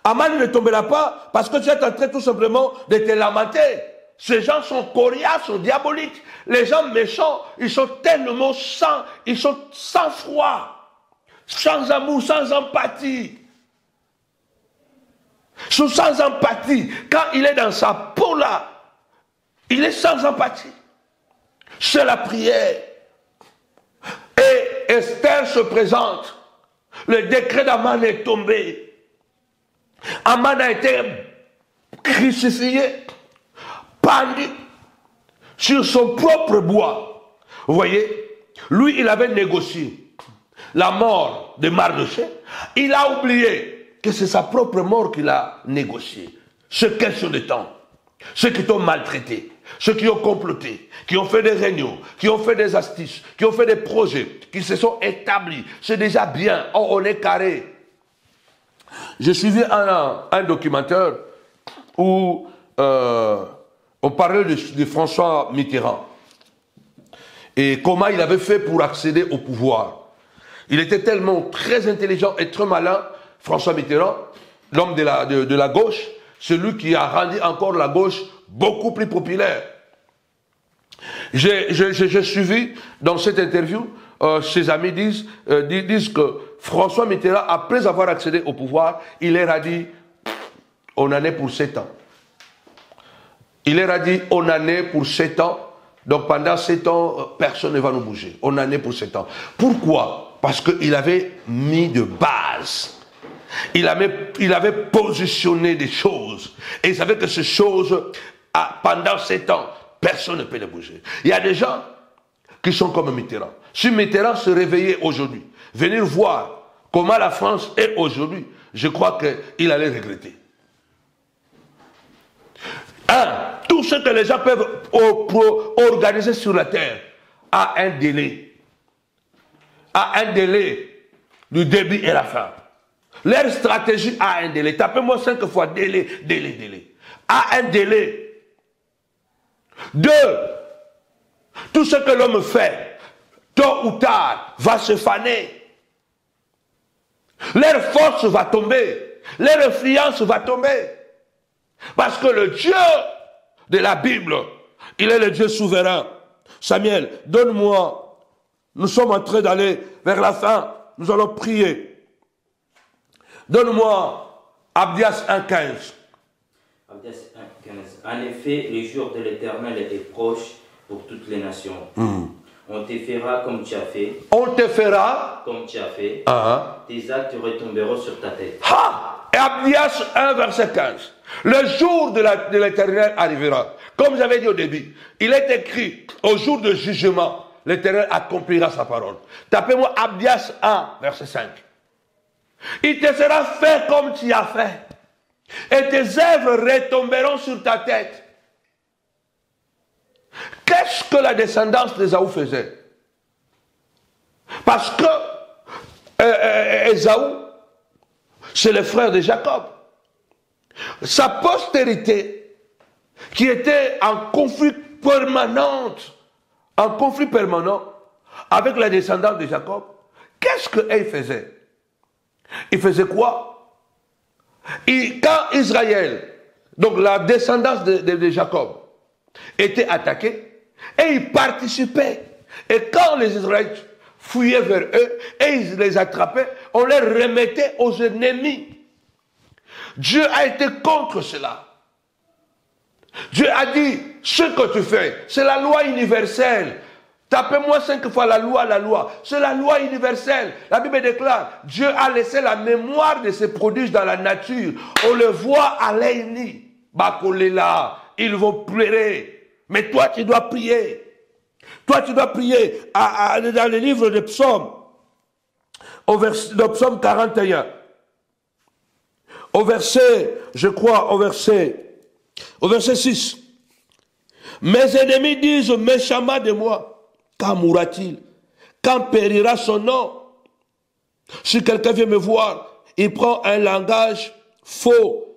Aman ne tombera pas parce que tu es en train tout simplement de te lamenter. Ces gens sont coriaces, sont diaboliques. Les gens méchants, ils sont tellement ils sont sans froid, sans amour, sans empathie. Ils sont sans empathie. Quand il est dans sa peau là, il est sans empathie. C'est la prière. Et Esther se présente. Le décret d'Aman est tombé. Aman a été crucifié, pendu sur son propre bois. Vous voyez, lui, il avait négocié la mort de Mardochée. Il a oublié que c'est sa propre mort qu'il a négociée. C'est question de temps. Ceux qui t'ont maltraité, ceux qui ont comploté, qui ont fait des réunions, qui ont fait des astuces, qui ont fait des projets, qui se sont établis, c'est déjà bien. Oh, on est carré. J'ai suivi un documentaire où on parlait de François Mitterrand et comment il avait fait pour accéder au pouvoir. Il était tellement très intelligent et très malin, François Mitterrand, l'homme de la gauche, celui qui a rendu encore la gauche beaucoup plus populaire. J'ai suivi dans cette interview, ses amis disent que François Mitterrand, après avoir accédé au pouvoir, il leur a dit, on en est pour 7 ans. Il leur a dit, on en est pour 7 ans, donc pendant 7 ans, personne ne va nous bouger. On en est pour 7 ans. Pourquoi? Parce qu'il avait mis de base. Il avait positionné des choses. Et il savait que ces choses, pendant 7 ans, personne ne peut les bouger. Il y a des gens qui sont comme Mitterrand. Si Mitterrand se réveillait aujourd'hui, venir voir comment la France est aujourd'hui, je crois qu'il allait regretter. Tout ce que les gens peuvent organiser sur la terre a un délai. A un délai du début et la fin. Leur stratégie a un délai. Tapez-moi 5 fois délai. A un délai. 2. Tout ce que l'homme fait, tôt ou tard, va se faner. Leur force va tomber. Leur influence va tomber. Parce que le Dieu de la Bible Il est le Dieu souverain. Samuel, donne-moi. Nous sommes en train d'aller vers la fin. Nous allons prier. Donne-moi Abdias 1,15. Abdias 1,15. En effet, le jour de l'Éternel est proche pour toutes les nations. On te fera comme tu as fait. On te fera comme tu as fait. Tes actes retomberont sur ta tête. Et Abdias 1, verset 15. Le jour de l'Éternel arrivera. Comme j'avais dit au début, il est écrit, au jour de jugement, l'Éternel accomplira sa parole. Tapez-moi Abdias 1, verset 5. Il te sera fait comme tu as fait. Et tes œuvres retomberont sur ta tête. Qu'est-ce que la descendance d'Ésaü faisait? Parce que Ésaü, c'est le frère de Jacob. Sa postérité, qui était en conflit permanent avec la descendance de Jacob, qu'est-ce qu'il faisait? Il faisait quoi? Quand Israël, donc la descendance de Jacob, était attaquée, et ils participaient. Et quand les Israélites fuyaient vers eux, et ils les attrapaient, on les remettait aux ennemis. Dieu a été contre cela. Dieu a dit, ce que tu fais, c'est la loi universelle. Tapez-moi 5 fois la loi. C'est la loi universelle. La Bible déclare, Dieu a laissé la mémoire de ses prodiges dans la nature. On le voit à l'œil nu. Bakolela, ils vont pleurer. Mais toi, tu dois prier. Toi, tu dois prier dans le livre de Psaume, dans Psaume 41. Au verset 6. Mes ennemis disent méchamment de moi. Quand mourra-t-il? Quand périra son nom? Si quelqu'un vient me voir, il prend un langage faux.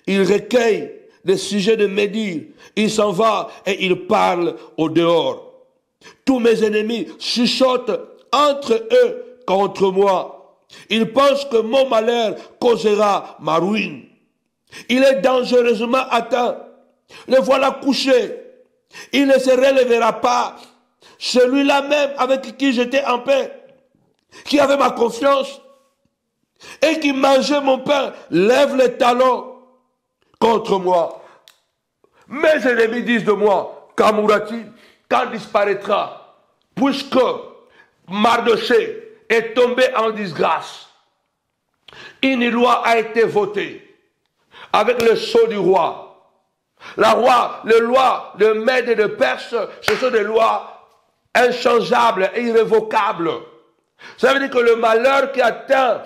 Il recueille des sujets de médire. Il s'en va et il parle au dehors. Tous mes ennemis chuchotent entre eux contre moi. Ils pensent que mon malheur causera ma ruine. Il est dangereusement atteint. Le voilà couché. Il ne se relèvera pas. Celui-là même avec qui j'étais en paix, qui avait ma confiance et qui mangeait mon pain, lève les talons contre moi. Mes ennemis disent de moi, quand mourra-t-il? Quand disparaîtra? Puisque Mardochée est tombé en disgrâce. Une loi a été votée avec le sceau du roi. Les lois de Mède et de Perse, ce sont des lois inchangeables et irrévocables. Ça veut dire que le malheur qui atteint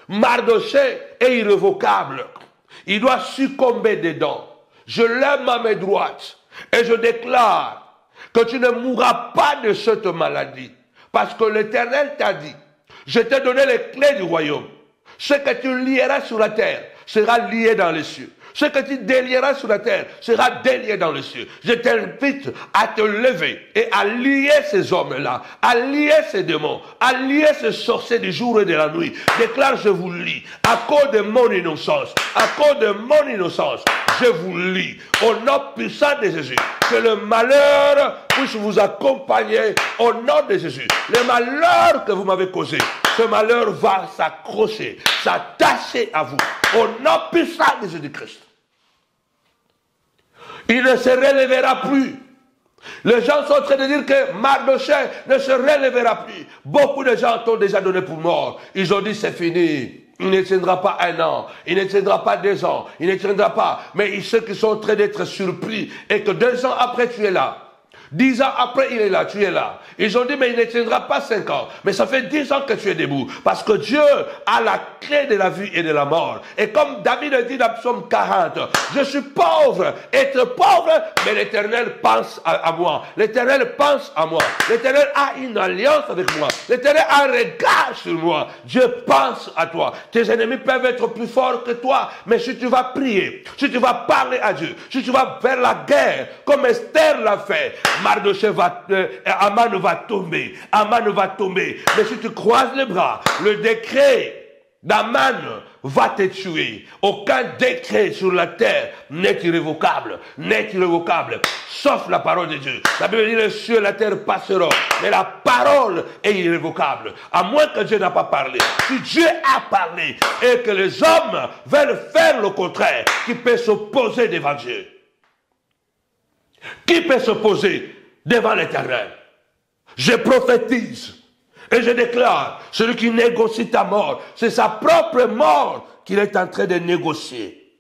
Mardochée est irrévocable. Il doit succomber dedans. Je lève ma main droite et je déclare que tu ne mourras pas de cette maladie. Parce que l'Éternel t'a dit, je t'ai donné les clés du royaume. Ce que tu lieras sur la terre sera lié dans les cieux. Ce que tu délieras sur la terre sera délié dans les cieux. Je t'invite à te lever et à lier ces hommes-là, à lier ces démons, à lier ces sorciers du jour et de la nuit. Déclare, je vous lie, à cause de mon innocence, je vous lie, au nom puissant de Jésus. Que le malheur puisse vous accompagner au nom de Jésus. Le malheur que vous m'avez causé, ce malheur va s'accrocher, s'attacher à vous, au nom puissant de Jésus-Christ. Il ne se relèvera plus. Les gens sont en train de dire que Mardochée ne se relèvera plus. Beaucoup de gens t'ont déjà donné pour mort. Ils ont dit c'est fini. Il ne tiendra pas 1 an, il ne tiendra pas 2 ans, il ne tiendra pas. Mais ceux qui sont en train d'être surpris et que 2 ans après tu es là. 10 ans après, il est là, tu es là. Ils ont dit, mais il ne tiendra pas 5 ans. Mais ça fait 10 ans que tu es debout. Parce que Dieu a la clé de la vie et de la mort. Et comme David dit dans Psaume 40, je suis pauvre, être pauvre, mais l'Éternel pense à moi. L'Éternel pense à moi. L'Éternel a une alliance avec moi. L'Éternel a un regard sur moi. Dieu pense à toi. Tes ennemis peuvent être plus forts que toi. Mais si tu vas prier, si tu vas parler à Dieu, si tu vas faire la guerre, comme Esther l'a fait, Mardochée Aman va tomber. Aman va tomber. Mais si tu croises les bras, le décret d'Aman va te tuer. Aucun décret sur la terre n'est irrévocable, sauf la parole de Dieu. La Bible dit les cieux et la terre passeront, mais la parole est irrévocable. À moins que Dieu n'a pas parlé. Si Dieu a parlé et que les hommes veulent faire le contraire, qui peut s'opposer devant Dieu? Qui peut s'opposer devant l'Éternel? Je prophétise et je déclare, celui qui négocie ta mort, c'est sa propre mort qu'il est en train de négocier.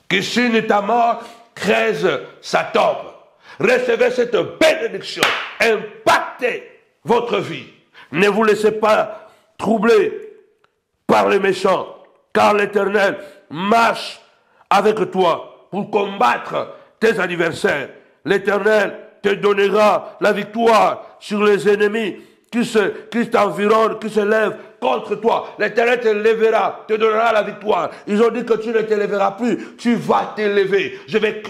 Qui signe ta mort, creuse sa tombe. Recevez cette bénédiction, impactez votre vie. Ne vous laissez pas troubler par les méchants, car l'Éternel marche avec toi pour combattre tes adversaires. L'Éternel te donnera la victoire sur les ennemis qui t'environnent, qui se lèvent contre toi. L'Éternel te lèvera, te donnera la victoire. Ils ont dit que tu ne te lèveras plus. Tu vas t'élever. Je vais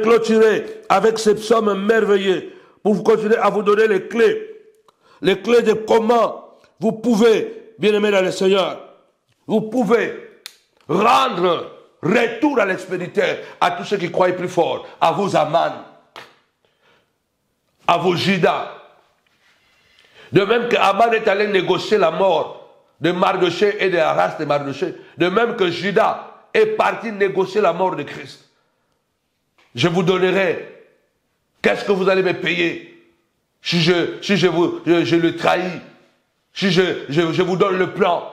clôturer avec ces psaumes merveilleux pour vous continuer à vous donner les clés de comment vous pouvez, bien-aimés dans le Seigneur, vous pouvez rendre retour à l'expéditeur à tous ceux qui croient plus fort, à vos Aman, à vos Judas. De même que Aman est allé négocier la mort de Mardochée et de la race de Mardochée, de même que Judas est parti négocier la mort de Christ. Je vous donnerai, qu'est-ce que vous allez me payer si je le trahis, si je vous donne le plan?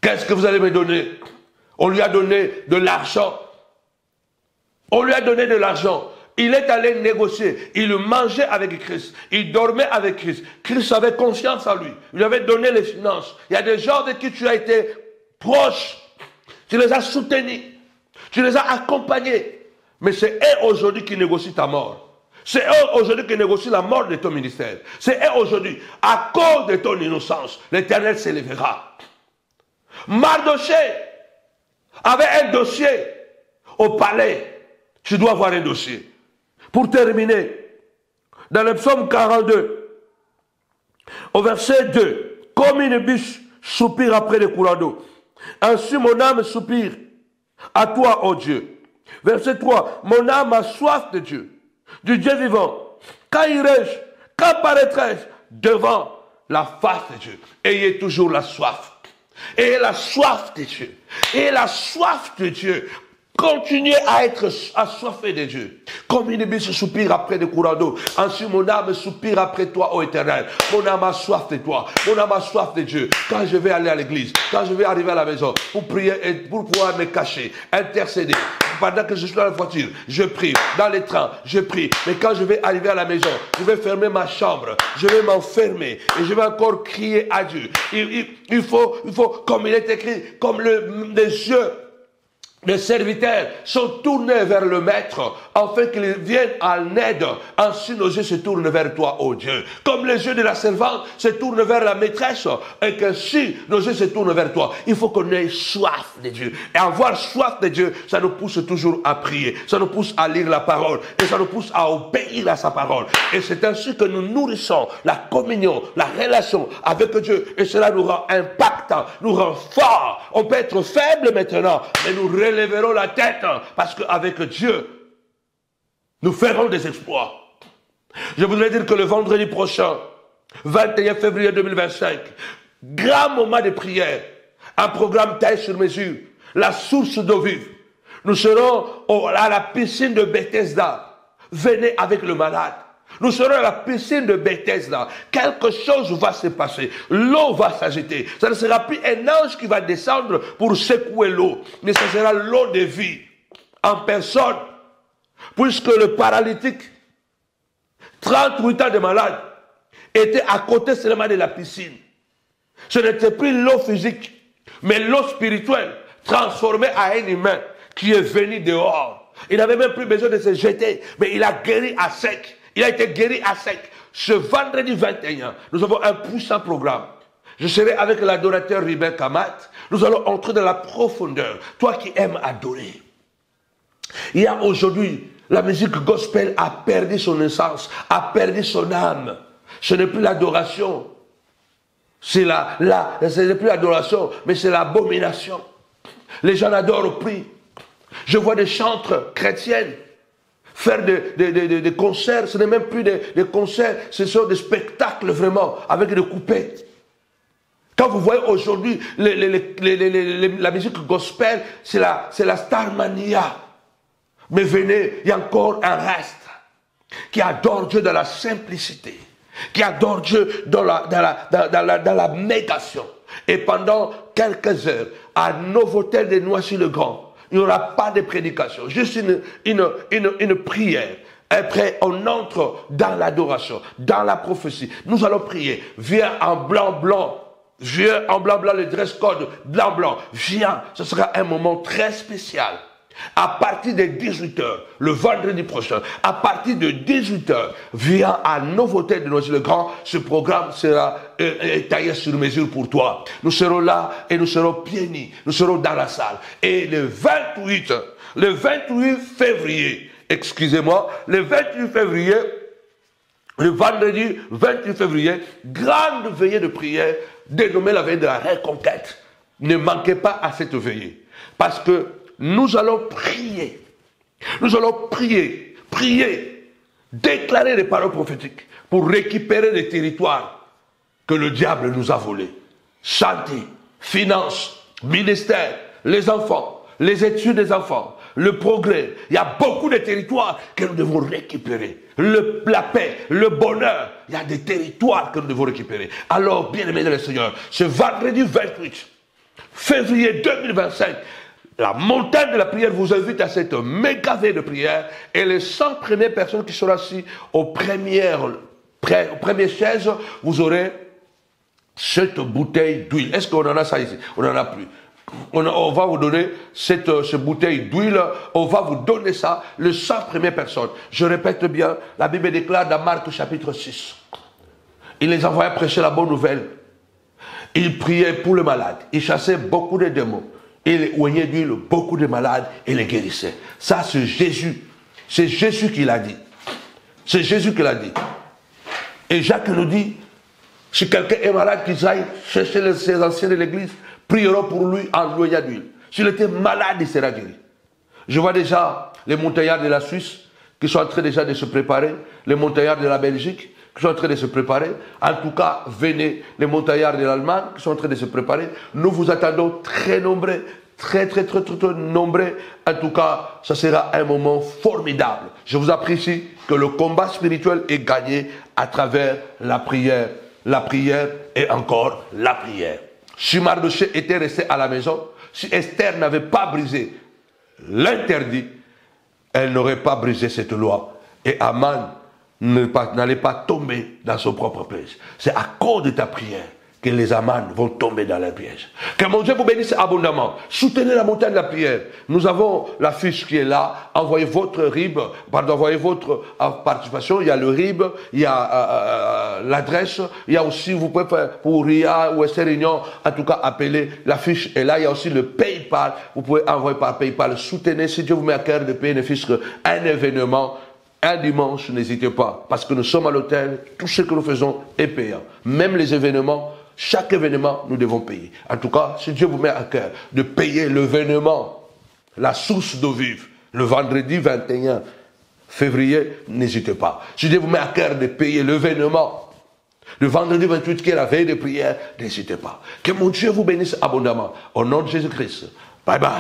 Qu'est-ce que vous allez me donner? On lui a donné de l'argent. Il est allé négocier. Il mangeait avec Christ. Il dormait avec Christ. Christ avait confiance en lui. Il lui avait donné les finances. Il y a des gens de qui tu as été proche. Tu les as soutenus. Tu les as accompagnés. Mais c'est eux aujourd'hui qui négocient ta mort. C'est eux aujourd'hui qui négocient la mort de ton ministère. C'est eux aujourd'hui. À cause de ton innocence, l'Éternel s'élèvera. Mardochée avait un dossier au palais. Tu dois avoir un dossier. Pour terminer, dans le psaume 42, au verset 2, comme une biche soupire après les courants d'eau, ainsi mon âme soupire à toi, ô Dieu. Verset 3, mon âme a soif de Dieu, du Dieu vivant. Quand irai-je, quand paraîtrai-je devant la face de Dieu? Ayez toujours la soif. Ayez la soif de Dieu. Ayez la soif de Dieu. Continuez à être assoiffé de Dieu. Comme une biche soupire après des courants d'eau, ainsi mon âme soupire après toi, ô Éternel. Mon âme a soif de toi. Mon âme a soif de Dieu. Quand je vais aller à l'église, quand je vais arriver à la maison, pour prier et pour pouvoir me cacher, intercéder. Pendant que je suis dans la voiture, je prie. Dans les trains, je prie. Mais quand je vais arriver à la maison, je vais fermer ma chambre. Je vais m'enfermer. Et je vais encore crier à Dieu. Il faut, comme il est écrit, comme les yeux des serviteurs sont tournés vers le maître, afin qu'il vienne en aide. Ainsi nos yeux se tournent vers toi, ô Dieu. Comme les yeux de la servante se tournent vers la maîtresse, et qu'ainsi nos yeux se tournent vers toi. Il faut qu'on ait soif de Dieu. Et avoir soif de Dieu, ça nous pousse toujours à prier. Ça nous pousse à lire la parole. Et ça nous pousse à obéir à sa parole. Et c'est ainsi que nous nourrissons la communion, la relation avec Dieu. Et cela nous rend impactants, nous rend forts. On peut être faible maintenant, mais nous relèverons la tête, parce qu'avec Dieu, nous ferons des exploits. Je voudrais dire que le vendredi prochain, 21 février 2025, grand moment de prière, un programme taille sur mesure, la source d'eau vive. Nous serons à la piscine de Bethesda. Venez avec le malade. Nous serons à la piscine de Bethesda. Quelque chose va se passer. L'eau va s'agiter. Ça ne sera plus un ange qui va descendre pour secouer l'eau, mais ça sera l'eau de vie en personne. Puisque le paralytique, 38 ans de malade, était à côté seulement de la piscine. Ce n'était plus l'eau physique, mais l'eau spirituelle transformée à un humain qui est venu dehors. Il n'avait même plus besoin de se jeter, mais il a guéri à sec. Il a été guéri à sec. Ce vendredi 21, nous avons un puissant programme. Je serai avec l'adorateur Ribet Kamat. Nous allons entrer dans la profondeur. Toi qui aimes adorer. Il y a aujourd'hui, la musique gospel a perdu son essence, a perdu son âme. Ce n'est plus l'adoration. Ce n'est plus l'adoration, mais c'est l'abomination. Les gens adorent au prix. Je vois des chantres chrétiennes faire des concerts. Ce n'est même plus des concerts, ce sont des spectacles vraiment, avec des coupés. Quand vous voyez aujourd'hui la musique gospel, c'est la Starmania. Mais venez, il y a encore un reste qui adore Dieu dans la simplicité, qui adore Dieu dans la négation. Et pendant quelques heures, à Novotel de Noisy-le-Grand, il n'y aura pas de prédication, juste une prière. Après, on entre dans l'adoration, dans la prophétie. Nous allons prier. Viens en blanc. Viens en blanc, le dress code blanc. Viens, ce sera un moment très spécial. À partir de 18h, le vendredi prochain, à partir de 18h, viens à Novotel de Noisy-le-Grand. Ce programme sera taillé sur mesure pour toi. Nous serons là et nous serons pieds nus. Nous serons dans la salle. Et le 28 février, le 28 février, le vendredi 28 février, grande veillée de prière, dénommée la veillée de la reconquête. Ne manquez pas à cette veillée. Parce que nous allons prier. Nous allons prier, déclarer des paroles prophétiques pour récupérer les territoires que le diable nous a volés. Santé, finances, ministère, les enfants, les études des enfants, le progrès. Il y a beaucoup de territoires que nous devons récupérer. La paix, le bonheur. Il y a des territoires que nous devons récupérer. Alors, bien-aimés dans le Seigneur, ce vendredi 28 février 2025, la montagne de la prière vous invite à cette méga veille de prière et les 100 premières personnes qui seront assises aux premières chaises, vous aurez cette bouteille d'huile. Est-ce qu'on en a ça ici? On n'en a plus. On va vous donner cette bouteille d'huile, on va vous donner ça, les 100 premières personnes. Je répète bien, la Bible déclare dans Marc chapitre 6. Il les envoyait prêcher la bonne nouvelle. Il priait pour les malades. Il chassait beaucoup de démons. Il oignait d'huile beaucoup de malades et les guérissait. Ça, c'est Jésus. C'est Jésus qui l'a dit. C'est Jésus qui l'a dit. Et Jacques nous dit, si quelqu'un est malade, qu'il aille chercher ses anciens de l'église, prieront pour lui en l'oignant d'huile. S'il était malade, il sera guéri. Je vois déjà les montagnards de la Suisse qui sont en train déjà de se préparer, les montagnards de la Belgique qui sont en train de se préparer. En tout cas, venez, les montagnards de l'Allemagne qui sont en train de se préparer. Nous vous attendons très nombreux, très nombreux. En tout cas, ça sera un moment formidable. Je vous apprécie que le combat spirituel est gagné à travers la prière et encore la prière. Si Mardochée était resté à la maison, si Esther n'avait pas brisé l'interdit, elle n'aurait pas brisé cette loi. Et Aman n'allait pas tomber dans son propre piège. C'est à cause de ta prière que les Aman vont tomber dans leur piège. Que mon Dieu vous bénisse abondamment. Soutenez la montagne de la prière. Nous avons la fiche qui est là. Envoyez votre RIB, envoyez votre participation. Il y a le RIB, il y a l'adresse. Il y a aussi, vous pouvez faire pour RIA ou Esther Union, en tout cas appeler. La fiche est là. Il y a aussi le PayPal. Vous pouvez envoyer par PayPal. Soutenez, si Dieu vous met à cœur de payer ne fût-ce qu'un événement. Un dimanche, n'hésitez pas. Parce que nous sommes à l'hôtel. Tout ce que nous faisons est payant. Même les événements. Chaque événement, nous devons payer. En tout cas, si Dieu vous met à cœur de payer l'événement, la source d'eau vive, le vendredi 21 février, n'hésitez pas. Si Dieu vous met à cœur de payer l'événement, le vendredi 28 qui est la veille de prière, n'hésitez pas. Que mon Dieu vous bénisse abondamment. Au nom de Jésus-Christ. Bye bye.